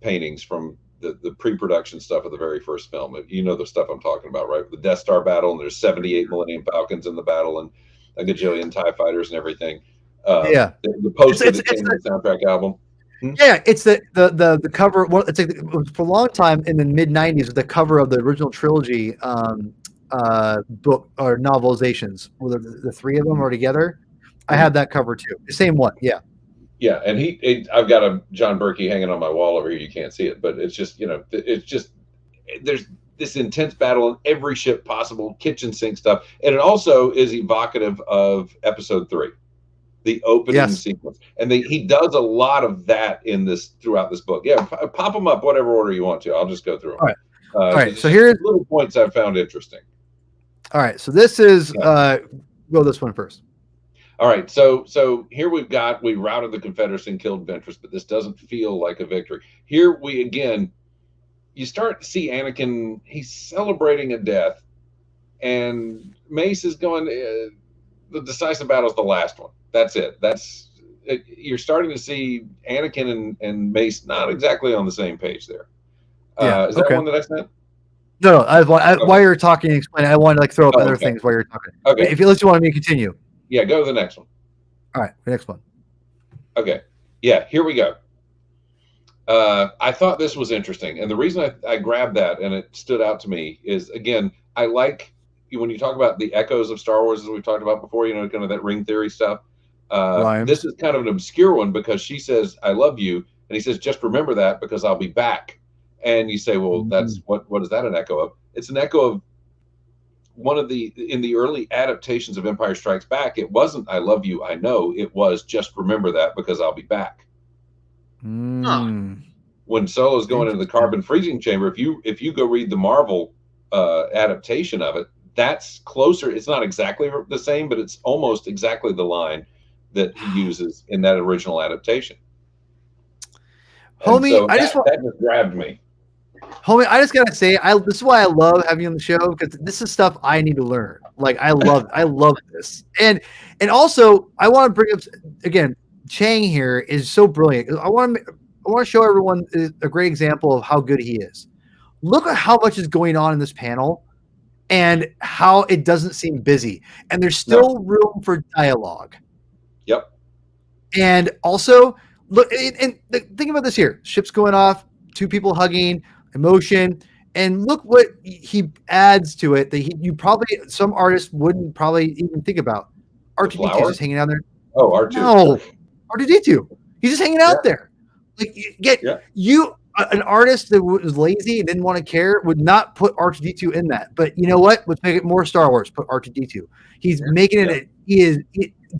paintings from the pre-production stuff of the very first film. You know the stuff I'm talking about, right? The Death Star battle, and there's 78 Millennium Falcons in the battle, and a gajillion TIE fighters and everything. The poster that came in the soundtrack album. Yeah, it's the cover. Well, it's it was for a long time in the mid '90s. The cover of the original trilogy book or novelizations, where the three of them are together. I have that cover too. The same one. Yeah. Yeah, and I've got a John Berkey hanging on my wall over here. You can't see it, but it's just there's this intense battle in every ship possible, kitchen sink stuff, and it also is evocative of Episode 3, the opening sequence, and he does a lot of that throughout this book. Yeah, pop them up whatever order you want to. I'll just go through them. All right. So here's little points I found interesting. All right, so this is go this one first. All right, so here we routed the Confederacy and killed Ventress, but this doesn't feel like a victory. Here you start to see Anakin, he's celebrating a death, and Mace is going, the decisive battle is the last one. That's it. You're starting to see Anakin and Mace not exactly on the same page there. Is that one that I sent? No. While you're talking, explain. I want to throw up other things while you're talking. Okay. If you want me to continue. Yeah, go to the next one. All right, the next one. Okay. Yeah, here we go. I thought this was interesting. And the reason I grabbed that and it stood out to me is, again, I like when you talk about the echoes of Star Wars, as we've talked about before, kind of that ring theory stuff. This is kind of an obscure one because she says, I love you. And he says, just remember that because I'll be back. And you say, well, that's what is that an echo of? It's an echo of one of in the early adaptations of Empire Strikes Back. It wasn't "I love you, I know." It was "Just remember that because I'll be back." When Solo's going into the carbon freezing chamber, if you go read the Marvel adaptation of it, that's closer. It's not exactly the same, but it's almost exactly the line that he uses in that original adaptation. Homie, so that just grabbed me. Homie, I just gotta say, this is why I love having you on the show, because this is stuff I need to learn. Like, I love this, and also I want to bring up again. Chang here is so brilliant. I want to show everyone a great example of how good he is. Look at how much is going on in this panel, and how it doesn't seem busy, and there's still room for dialogue. Yep. And also, look, and think about this here: ship's going off, two people hugging, emotion, and look what he adds to it that you probably, some artists wouldn't probably even think about. R2D2 just hanging out there. Oh, R2. No, R2D2. He's just hanging out there. Like, an artist that was lazy and didn't want to care would not put R2D2 in that. But you know what? Let's make it more Star Wars. Put R2D2. He's making it.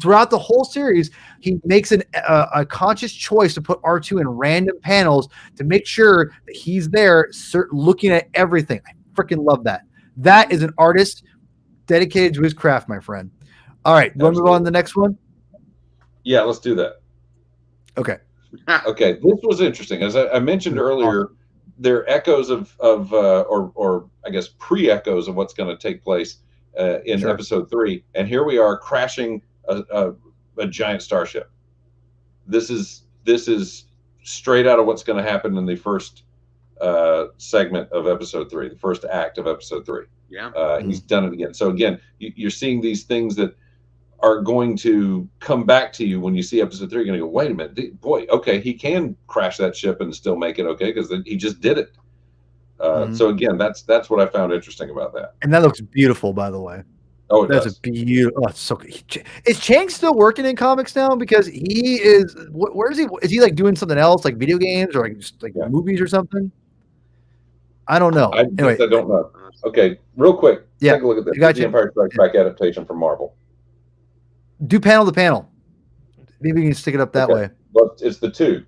Throughout the whole series, he makes a conscious choice to put R2 in random panels to make sure that he's there, looking at everything. I freaking love that. That is an artist dedicated to his craft, my friend. All right, you want to move on to the next one? Yeah, let's do that. Okay. Okay, this was interesting. As I mentioned earlier, they're echoes or I guess pre-echoes of what's going to take place in episode 3, and here we are crashing a giant starship. This is straight out of what's going to happen in the first segment of episode 3, the first act of episode 3. Yeah, he's done it again. So again, you're seeing these things that are going to come back to you when you see episode 3. You're going to go, wait a minute, boy, okay, he can crash that ship and still make it okay because he just did it. So again, that's what I found interesting about that. And that looks beautiful, by the way. Oh, that's a beautiful. Oh, it's so good. Is Chang still working in comics now? Because he is. Where is he? Is he like doing something else, like video games or like just like movies or something? I don't know. I don't know. Okay, real quick. Yeah, take a look at this. The Empire Strikes Back adaptation from Marvel. Do panel to panel. Maybe we can stick it up that way. Well, it's the 2.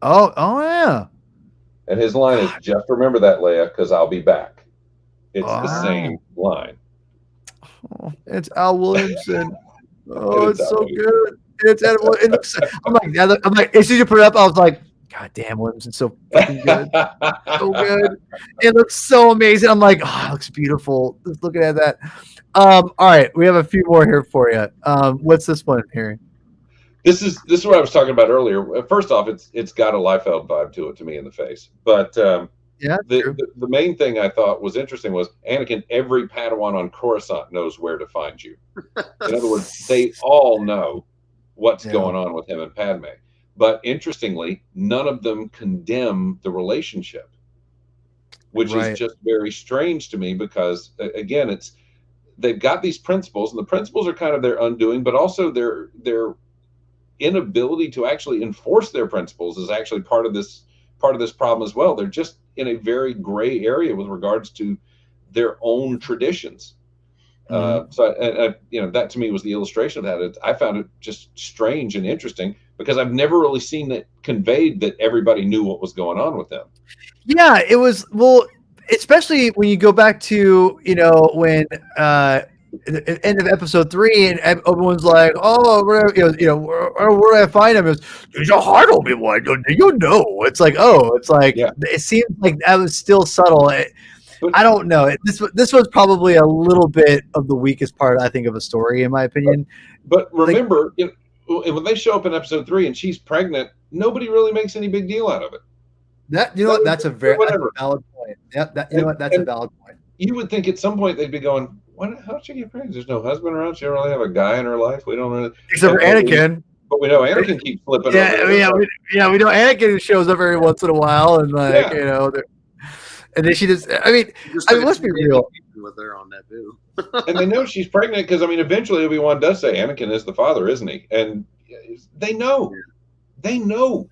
Oh yeah. And his line is, "Just remember that, Leia, because I'll be back." It's the same line. Oh, it's Al Williamson. Oh, it's so good. It's it looks. I'm like, as soon as you put it up, I was like, God damn, Williamson's so fucking good. So good. It looks so amazing. I'm like, oh, it looks beautiful. Just looking at that. All right, we have a few more here for you. What's this one here? This is what I was talking about earlier. First off, it's got a Liefeld vibe to me in the face. But the main thing I thought was interesting was Anakin, every Padawan on Coruscant knows where to find you. In other words, they all know what's going on with him and Padme. But interestingly, none of them condemn the relationship, which is just very strange to me because, again, they've got these principles, and the principles are kind of their undoing, but also their inability to actually enforce their principles is actually part of this problem as well. They're just in a very gray area with regards to their own traditions. So that to me was the illustration of that. I found it just strange and interesting because I've never really seen it conveyed that everybody knew what was going on with them. Yeah, it was, especially when you go back to, when the end of episode 3 and Obi-Wan's like, oh, where do I find him? There's a heart, Obi-Wan. It's like, it seems like that was still subtle. I don't know. This was probably a little bit of the weakest part, I think, of the story, in my opinion. But remember, when they show up in episode 3 and she's pregnant, nobody really makes any big deal out of it. That's a valid point. Yeah, that's a valid point. You would think at some point they'd be going, how'd she get pregnant? There's no husband around. She don't really have a guy in her life. We don't really, except for Anakin. But we know Anakin keeps flipping. We know Anakin shows up every once in a while, and and then she just. Let's be real. With her on that too. And they know she's pregnant because eventually Obi-Wan does say Anakin is the father, isn't he? And they know. They know.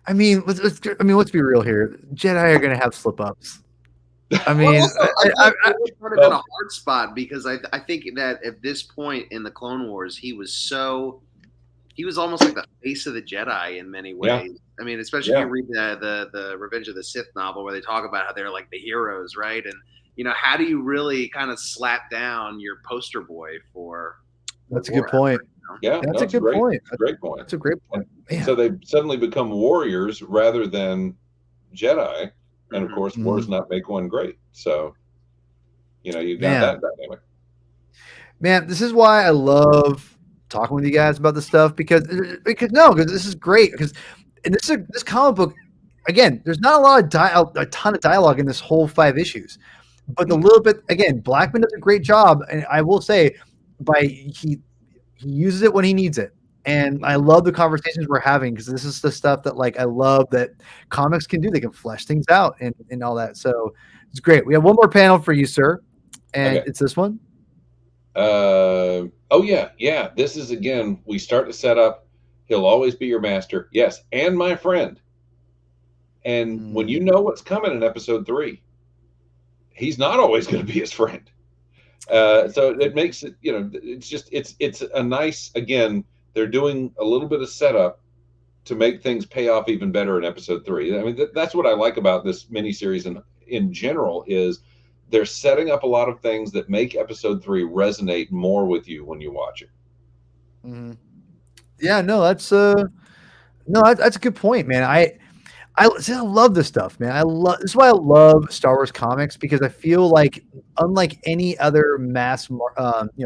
I mean, let's be real here. Jedi are going to have slip ups. I mean, also, I thought it would have been a well- hard spot because I think that at this point in the Clone Wars, he was almost like the face of the Jedi in many ways. Yeah. I mean, especially if Yeah. you read the Revenge of the Sith novel where they talk about how they're like the heroes, right? And how do you really kind of slap down your poster boy for? that's a good point. Yeah, That's a it's good point. It's a great point. That's a great point. And Man. so they suddenly become warriors rather than Jedi, and of Mhm. course, wars not make one great. So, you got Man. that dynamic. Man, this is why I love talking with you guys about this stuff because this is great because this comic book again. There's not a lot of a ton of dialogue in this whole 5 issues, but the little bit again, Blackman does a great job, and I will say, he uses it when he needs it, and I love the conversations we're having because this is the stuff that I love that comics can do. They can flesh things out and all that. So it's great. We have one more panel for you, sir, and Okay. it's this one. Oh yeah. This is again. We start to set up. He'll always be your master. Yes, and my friend. And when you know what's coming in episode 3, he's not always going to be his friend. So it makes it. It's a nice. Again, they're doing a little bit of setup to make things pay off even better in episode 3. I mean, that's what I like about this miniseries and in general is. They're setting up a lot of things that make episode 3 resonate more with you when you watch it. Mm-hmm. Yeah, no, that's a good point, man. I love this stuff, man. This is why I love Star Wars comics because I feel like unlike any other mass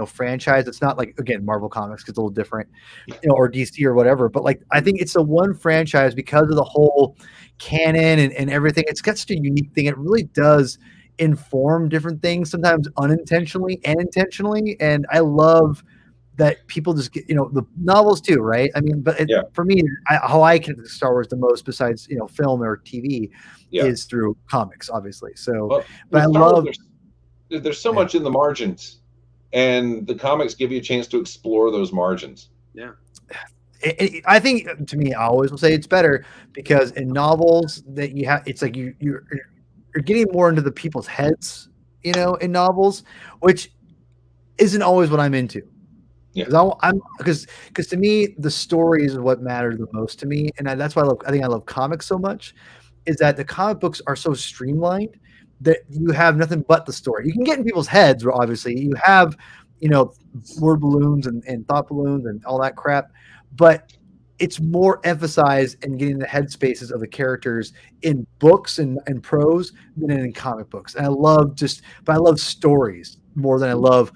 franchise, it's not like again Marvel comics because it's a little different, or DC or whatever. But I think it's the one franchise because of the whole canon and everything. It's got such a unique thing. It really does inform different things, sometimes unintentionally and intentionally. And I love that people just get, the novels too, right? I mean, but for me, how I connect to Star Wars the most, besides film or TV, is through comics, obviously. So, but I love. There's so much in the margins, and the comics give you a chance to explore those margins. Yeah. I think to me, I always will say it's better because in novels that you have, it's like you're getting more into the people's heads, in novels, which isn't always what I'm into. Yeah. Because to me, the story is what matters the most to me, and that's why I think I love comics so much. Is that the comic books are so streamlined that you have nothing but the story. You can get in people's heads, obviously. You have, word balloons and thought balloons and all that crap, but it's more emphasized in getting the headspaces of the characters in books and prose than in comic books. And I love stories more than I love,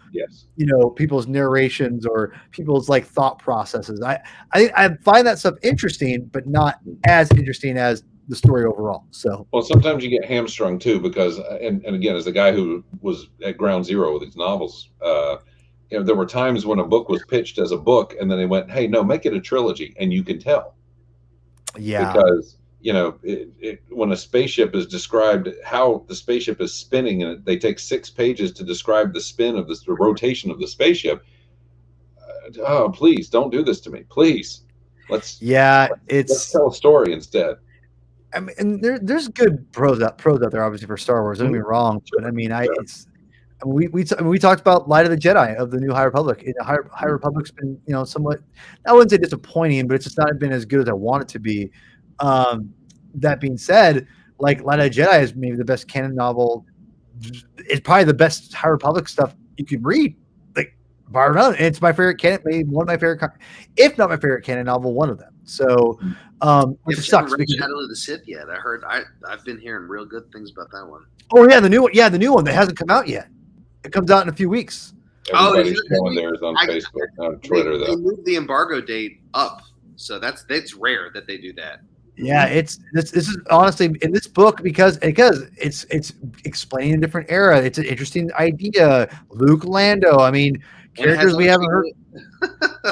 people's narrations or people's thought processes. I find that stuff interesting, but not as interesting as the story overall. So, well, sometimes you get hamstrung too, because, and again, as the guy who was at ground zero with these novels, there were times when a book was pitched as a book, and then they went, "Hey, no, make it a trilogy," and you can tell. Yeah. Because when a spaceship is described, how the spaceship is spinning, and they take 6 pages to describe the spin of the rotation of the spaceship. Oh, please don't do this to me, please. Let's tell a story instead. I mean, and there's good pros out there, obviously, for Star Wars. Don't get me wrong, but I mean, we talked about Light of the Jedi of the New High Republic. The High Republic's been, somewhat, I wouldn't say disappointing, but it's just not been as good as I want it to be. That being said, Light of the Jedi is maybe the best canon novel. It's probably the best High Republic stuff you can read, bar none. And it's my favorite canon, maybe one of my favorite, if not my favorite canon novel, one of them. So, which sucks. Shadow of the Sith yet? I've been hearing real good things about that one. Oh yeah, the new one. Yeah, the new one that hasn't come out yet. It comes out in a few weeks. Everybody's showing theirs on Facebook, on Twitter. They moved the embargo date up, so that's rare that they do that. Yeah, this is honestly in this book because it's explaining a different era. It's an interesting idea. Luke, Lando. I mean, characters we haven't heard.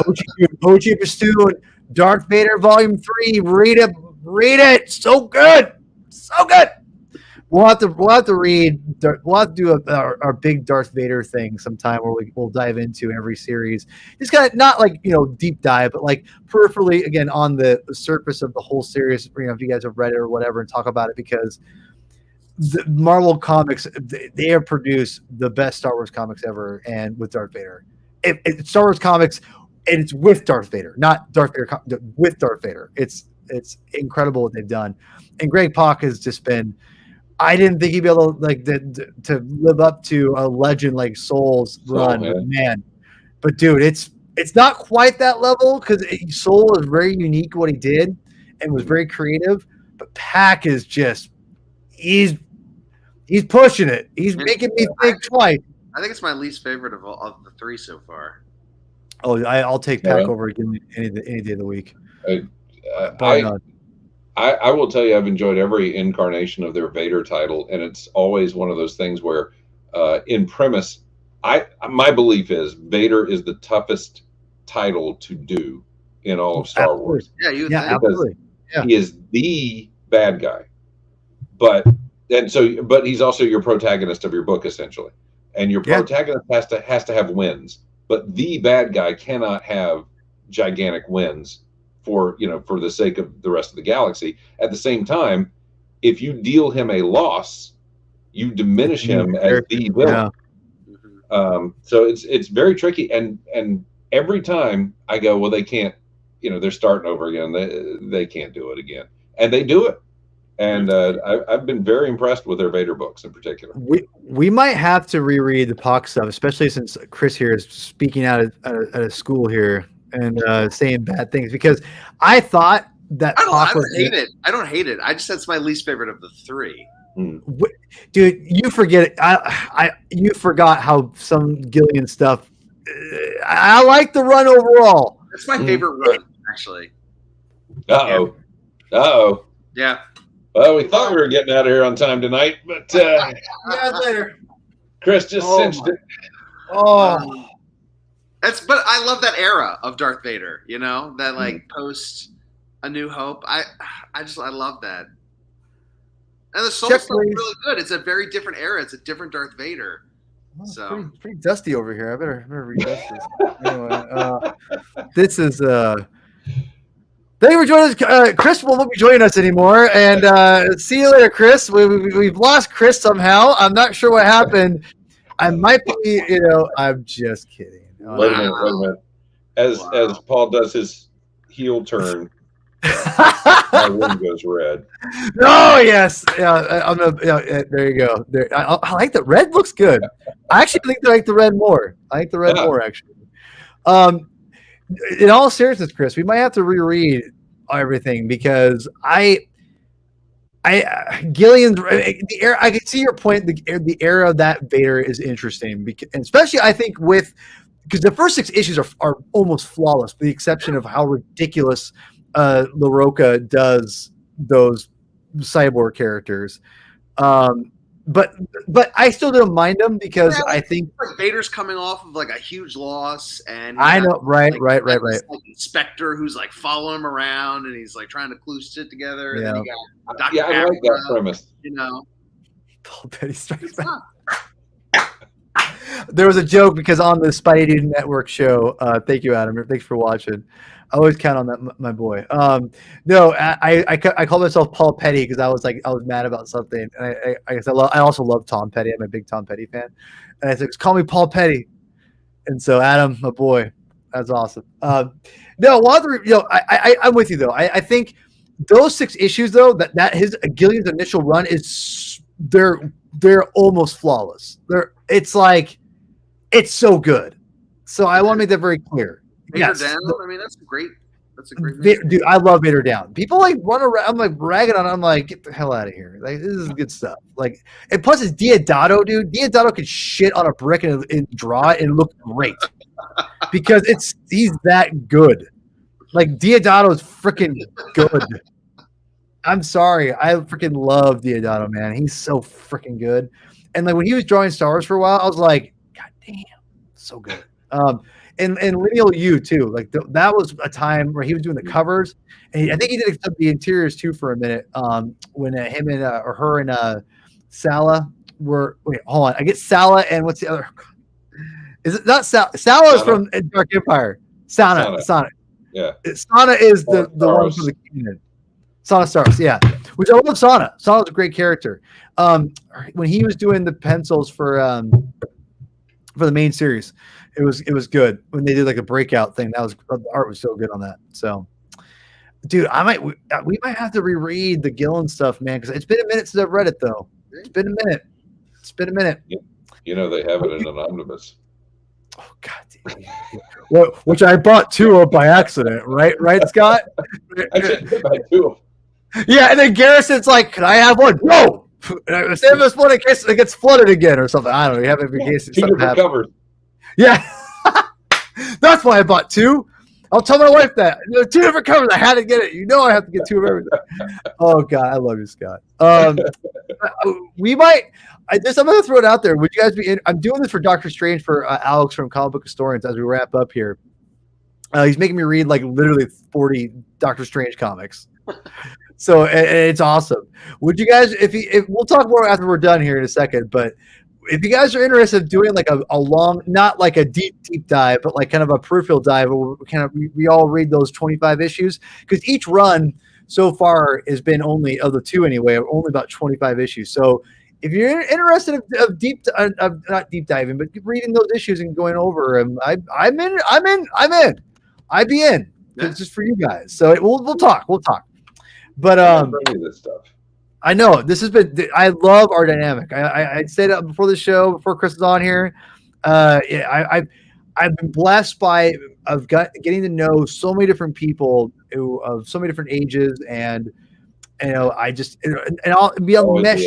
OG Bestu, Darth Vader, Volume 3. Read it. So good. We'll have to read. We'll have to do our big Darth Vader thing sometime where we'll dive into every series. Just kind of not like deep dive, but like peripherally again on the surface of the whole series. If you guys have read it or whatever, and talk about it because the Marvel comics they have produced the best Star Wars comics ever, and with Darth Vader, it's Star Wars comics, and it's with Darth Vader, not Darth Vader with Darth Vader. It's incredible what they've done, and Greg Pak has just been. I didn't think he'd be able to live up to a legend like Soul's run, man. But dude, it's not quite that level because Soul is very unique what he did and was very creative. But Pak is just he's pushing it. He's making me think twice. I think it's my least favorite of the three so far. Oh, I'll take Pak over again any day of the week. I will tell you, I've enjoyed every incarnation of their Vader title, and it's always one of those things where, in premise, my belief is Vader is the toughest title to do in all of Star Wars. Yeah, absolutely. Yeah. He is the bad guy, but he's also your protagonist of your book essentially, and your protagonist has to have wins, but the bad guy cannot have gigantic wins. For the sake of the rest of the galaxy. At the same time, if you deal him a loss, you diminish him as the villain. Yeah. So it's very tricky, and every time I go, well, they can't. They're starting over again. They can't do it again, and they do it. And I've been very impressed with their Vader books in particular. We might have to reread the Pak stuff, especially since Chris here is speaking out at a school here. And saying bad things because I thought that I don't hate it. I don't hate it. I just that's my least favorite of the three. Dude, you forget it. You forgot how some Gillian stuff. I like the run overall. That's my favorite run, actually. Uh-oh. Yeah. Well, we thought we were getting out of here on time tonight, but yeah, later. Chris just cinched it. Oh. But I love that era of Darth Vader, that like post A New Hope. I love that. And the Soul stuff is really good. It's a very different era. It's a different Darth Vader. Oh, so pretty dusty over here. I better redust this. Anyway, this is thank you for joining us. Chris won't be joining us anymore. And see you later, Chris. We've lost Chris somehow. I'm not sure what happened. I might be, I'm just kidding. Wait a minute. As Paul does his heel turn, my room goes red. Oh yes, yeah. There you go. There, I like the red. Looks good. I actually think I like the red more. I like the red more actually. In all seriousness, Chris, we might have to reread everything because Gillian's the era. I can see your point. The era of that Vader is interesting, and especially I think because the first 6 issues are almost flawless, with the exception of how ridiculous LaRocca does those cyborg characters. But I still don't mind them because I think like Vader's coming off of like a huge loss, and I know, right. This, like, inspector who's like following him around, and he's like trying to glue shit together. And then you got Dr. I like that premise. Paul Petty strikes back. There was a joke because on the Spidey Network show, thank you, Adam. Thanks for watching. I always count on that, my boy. No, I call myself Paul Petty because I was mad about something, and I also love Tom Petty. I'm a big Tom Petty fan, and I said, call me Paul Petty. And so Adam, my boy, that's awesome. No, I'm with you though. I think those 6 issues though that his Gillian's initial run is they're almost flawless. It's so good. So I want to make that very clear. Vader down. I mean, that's a great. Dude, I love Vader down. People like run around. I'm like bragging on it. I'm like, get the hell out of here. Like, this is good stuff. Like, and plus it's Diodato, dude. Diodato could shit on a brick and draw it and look great because he's that good. Like, Diodato is freaking good. I'm sorry. I freaking love Diodato, man. He's so freaking good. And like when he was drawing Star Wars for a while, I was like, God damn, so good. And Lineal U too. Like that was a time where he was doing the covers, and I think he did the interiors too for a minute. When him and or her and Sala were hold on. I get Sala and what's the other? Is it not Sala? Sala is from Dark Empire. Sana. Yeah. Sana is the one from the Kingdom. Sana Stars, yeah. Which I love Sana. Sana's a great character. When he was doing the pencils for the main series, it was good. When they did like a breakout thing, the art was so good on that. So, dude, we might have to reread the Gillen stuff, man, because it's been a minute since I've read it though. It's been a minute. You know they have it in an omnibus. Oh God, well, which I bought 2 of by accident, right, Scott? I should buy 2. Yeah, and then Garrison's like, "Can I have one?" No. Save us one in case it gets flooded again or something. I don't know. You have it in case something happens. Yeah, that's why I bought 2. I'll tell my wife that. 2 different covers. I had to get it. I have to get 2 of everything. Oh God, I love you, Scott. We might. I'm going to throw it out there. Would you guys be? I'm doing this for Doctor Strange for Alex from Comic Book Historians as we wrap up here. He's making me read like literally 40 Doctor Strange comics. So it's awesome. Would you guys, if we'll talk more after we're done here in a second, but if you guys are interested in doing like a long, not like a deep dive, but like kind of a peripheral dive, where we all read those 25 issues, because each run so far has been only of the 2 anyway, only about 25 issues. So if you're interested of not deep diving, but reading those issues and going over them, I'm in. I'd be in. It's just for you guys. So we'll talk. But this stuff. I know this has been. I love our dynamic. I said it before the show, before Chris is on here. I've been blessed by getting to know so many different people of so many different ages, and I'll be able to mesh.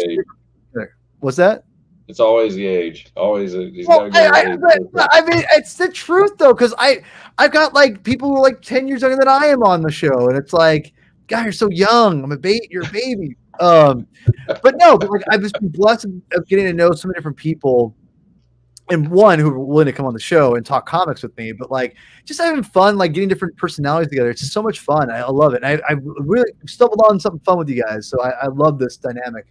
What's that? It's always the age. Always. I mean, it's the truth though, because I've got like people who are like 10 years younger than I am on the show, and it's like, God, you're so young. You're a baby. But like I've just been blessed of getting to know so many different people, and one who are willing to come on the show and talk comics with me. But like just having fun, like getting different personalities together. It's just so much fun. I love it. And I really stumbled on something fun with you guys, so I love this dynamic.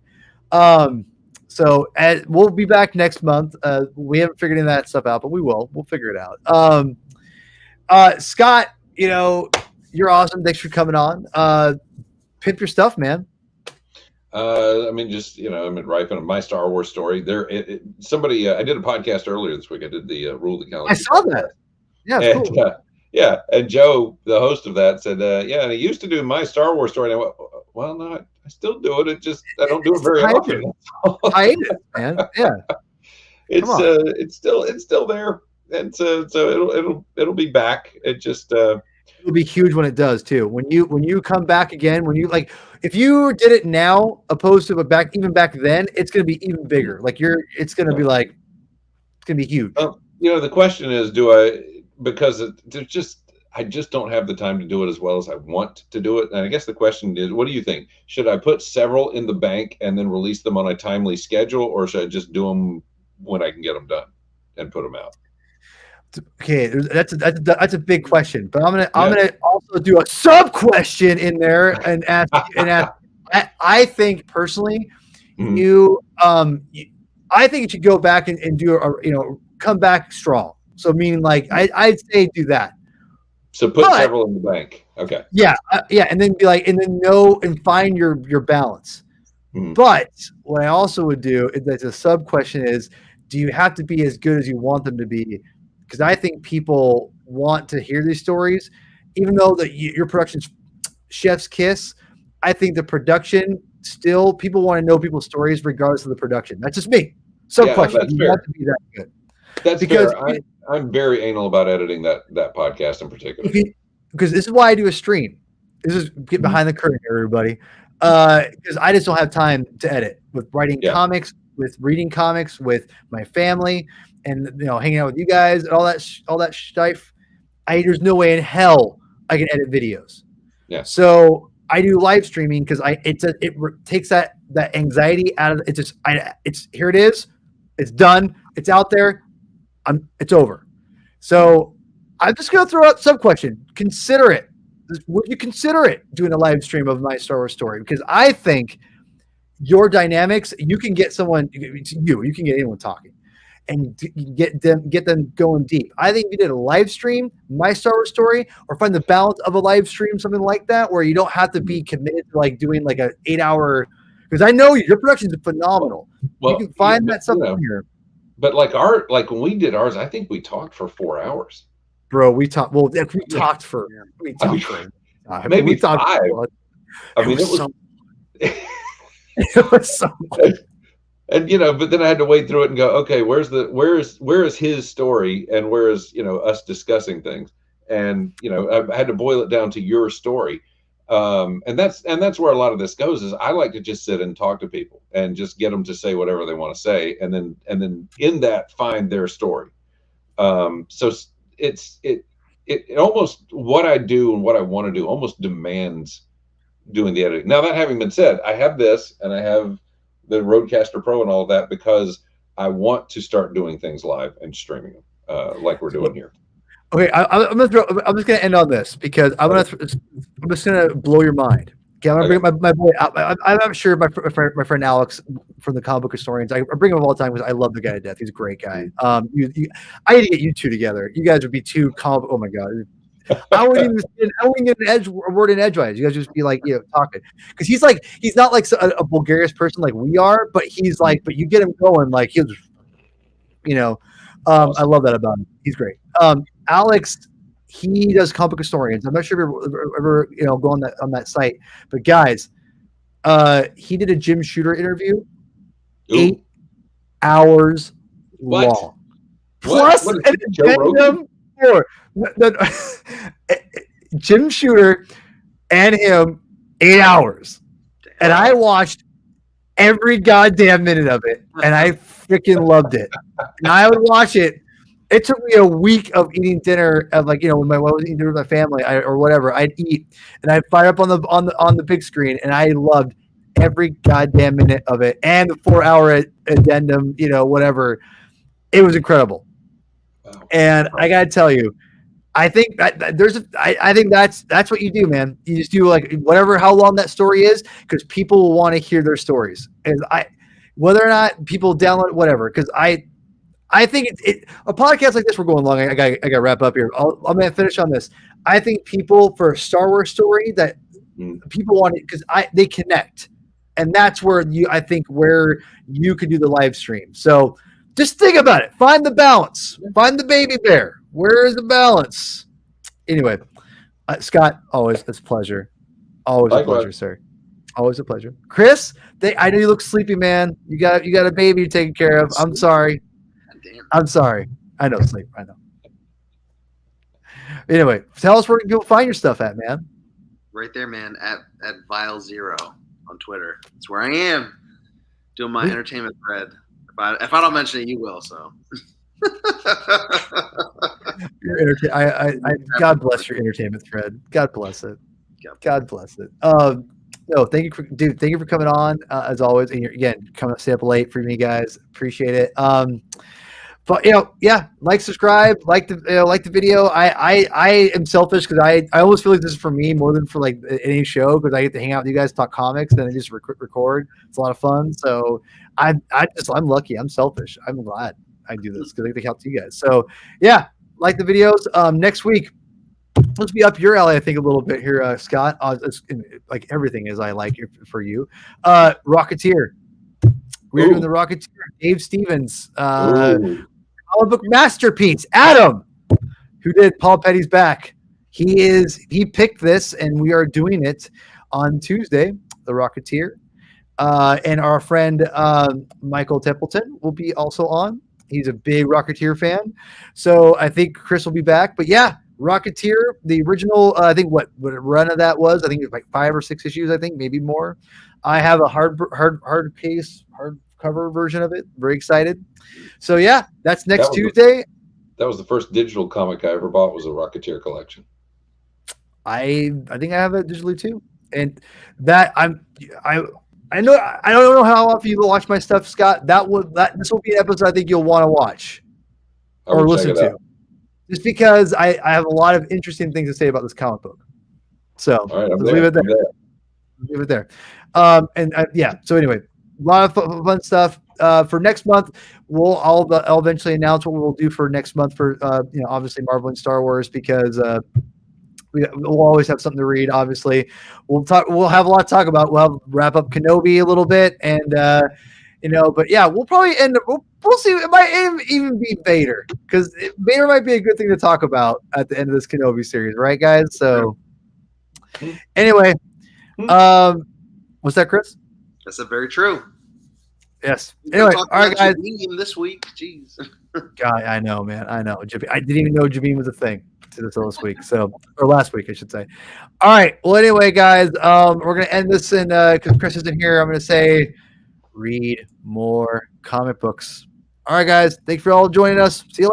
So we'll be back next month. We haven't figured any of that stuff out, but we will. We'll figure it out. Scott, you're awesome. Thanks for coming on. Pimp your stuff, man. I mean, just I'm in Ripen of my Star Wars story. Somebody I did a podcast earlier this week. I did the Rule the Galaxy. I saw that. Yeah, cool. Yeah, and Joe, the host of that, said, "Yeah, and I used to do my Star Wars story." And I went, "Well, no, I still do it. I don't do it very often." I hate it, man. Yeah, it's still there, and so it'll be back. It just it'll be huge when it does too. When you come back again, if you did it now opposed to back then, it's gonna be even bigger. Like it's gonna be huge. The question is, because I just don't have the time to do it as well as I want to do it. And I guess the question is, what do you think? Should I put several in the bank and then release them on a timely schedule, or should I just do them when I can get them done and put them out? Okay, that's a big question, but I'm gonna also do a sub question in there and ask. I think personally, I think you should go back and do come back strong. So meaning like I'd say do that. So put several in the bank. Okay. Yeah, and then be like, and then know and find your balance. But what I also would do is that the sub question is, do you have to be as good as you want them to be? Because I think people want to hear these stories, even though your production's chef's kiss. I think the production still, people want to know people's stories regardless of the production. That's just me. Sub question. You have to be that good. That's because fair. I'm very anal about editing that podcast in particular. Because this is why I do a stream. This is get behind the curtain here, everybody. Because I just don't have time to edit with writing comics, with reading comics, with my family, and hanging out with you guys and all that stuff. There's no way in hell I can edit videos. Yeah. So I do live streaming because it takes that anxiety out of it. It's here it is. It's done. It's out there. It's over. So I'm just going to throw out some question. Consider it. Would you consider it doing a live stream of my Star Wars story? Because I think your dynamics, you can get someone, you can get anyone talking and get them going deep. I think if you did a live stream, my Star Wars story, or find the balance of a live stream, something like that, where you don't have to be committed to like doing like an 8-hour, because I know your production is phenomenal. Well, you can find that stuff here. But like when we did ours, I think we talked for 4 hours. Bro, we talked. Well, we talked for maybe 5. I mean, it was. It was so much. And but then I had to wade through it and go, okay, where is his story and where is us discussing things, and I had to boil it down to your story, and that's where a lot of this goes. Is I like to just sit and talk to people and just get them to say whatever they want to say, and then in that find their story. So it almost, what I do and what I want to do almost demands doing the editing. Now, that having been said, I have this and I have the Rodecaster Pro and all of that because I want to start doing things live and streaming them like we're doing here. Okay, I'm just gonna end on this because I'm just gonna blow your mind. Okay, I'm gonna bring my boy. I'm sure my friend Alex from the Comic Book Historians. I bring him up all the time because I love the guy to death. He's a great guy. I need to get you two together. You guys would be two comic. Oh my god. I wouldn't even get a word in edgewise. You guys just be like, talking, because he's not like a bulgarious person like we are, but he's like, but you get him going, like he'll just, I love that about him. He's great. Alex, he does Comic Book Historians. I'm not sure if you ever go on that site, but guys, he did a Jim Shooter interview, 8 hours long, plus an addendum for. Jim Shooter and him 8 hours, and I watched every goddamn minute of it, and I freaking loved it. And I would watch it. It took me a week of eating dinner of when I was eating dinner with my family or whatever. I'd eat and I'd fire up on the big screen, and I loved every goddamn minute of it and the 4-hour addendum. Whatever. It was incredible, and I gotta tell you. I think I think that's what you do, man. You just do like whatever, how long that story is, because people will want to hear their stories. And whether or not people download whatever, because I think a podcast like this, we're going long. I got to wrap up here. I'm going to finish on this. I think people, for a Star Wars story, that people want it because they connect, and that's where I think where you could do the live stream. So just think about it. Find the balance. Find the baby bear. Where is the balance? Anyway, Scott, always it's a pleasure. Always a pleasure, sir. Always a pleasure. Chris, I know you look sleepy, man. You got a baby you're taking care of. I'm sorry. I'm sorry. I know sleep. I know. Anyway, tell us where you'll find your stuff at, man. Right there, man. At Vile0 on Twitter. It's where I am doing my entertainment thread. If I don't mention it, you will. So. God bless your entertainment thread. God bless it. God bless it. No, thank you for coming on as always. And again, coming up, stay up late for me, guys. Appreciate it. But like, subscribe, like the video. I am selfish because I almost feel like this is for me more than for like any show, because I get to hang out with you guys, talk comics, and then I just record. It's a lot of fun. So I'm lucky. I'm selfish. I'm glad I do this because I get to help you guys. So yeah, like the videos. Next week, let's be up your alley, I think, a little bit here, Scott. Like everything is I like for you. Rocketeer. We're doing the Rocketeer. Dave Stevens. Comic book masterpiece. Adam, who did Paul Petty's Back. He picked this, and we are doing it on Tuesday, the Rocketeer. And our friend Michael Templeton will be also on. He's a big Rocketeer fan. So I think Chris will be back. But yeah, Rocketeer, the original, I think what run of that was, I think it was like 5 or 6 issues, I think, maybe more. I have a hard cover version of it. Very excited. So yeah, that's next Tuesday. That was the first digital comic I ever bought, was a Rocketeer collection. I think I have it digitally too. And that I know I don't know how often you will watch my stuff, Scott. This will be an episode I think you'll want to watch or listen to. Just because I have a lot of interesting things to say about this comic book. So let's leave it there. Leave it there. So anyway, lot of fun stuff. For next month, I'll eventually announce what we'll do for next month for obviously Marvel and Star Wars, because we'll always have something to read. Obviously, we'll have a lot to talk about. We'll wrap up Kenobi a little bit, and but yeah, we'll probably end up. We'll see. It might even be Vader, because Vader might be a good thing to talk about at the end of this Kenobi series, right, guys? So anyway, what's that, Chris? That's very true. Yes. Anyway, all right, guys. This week, jeez. God, I know, man. I know. I didn't even know Javine was a thing this week, or last week, I should say. All right. Well, anyway, guys, we're gonna end this, and because Chris isn't here, I'm gonna say, read more comic books. All right, guys. Thanks for all joining us. See you later.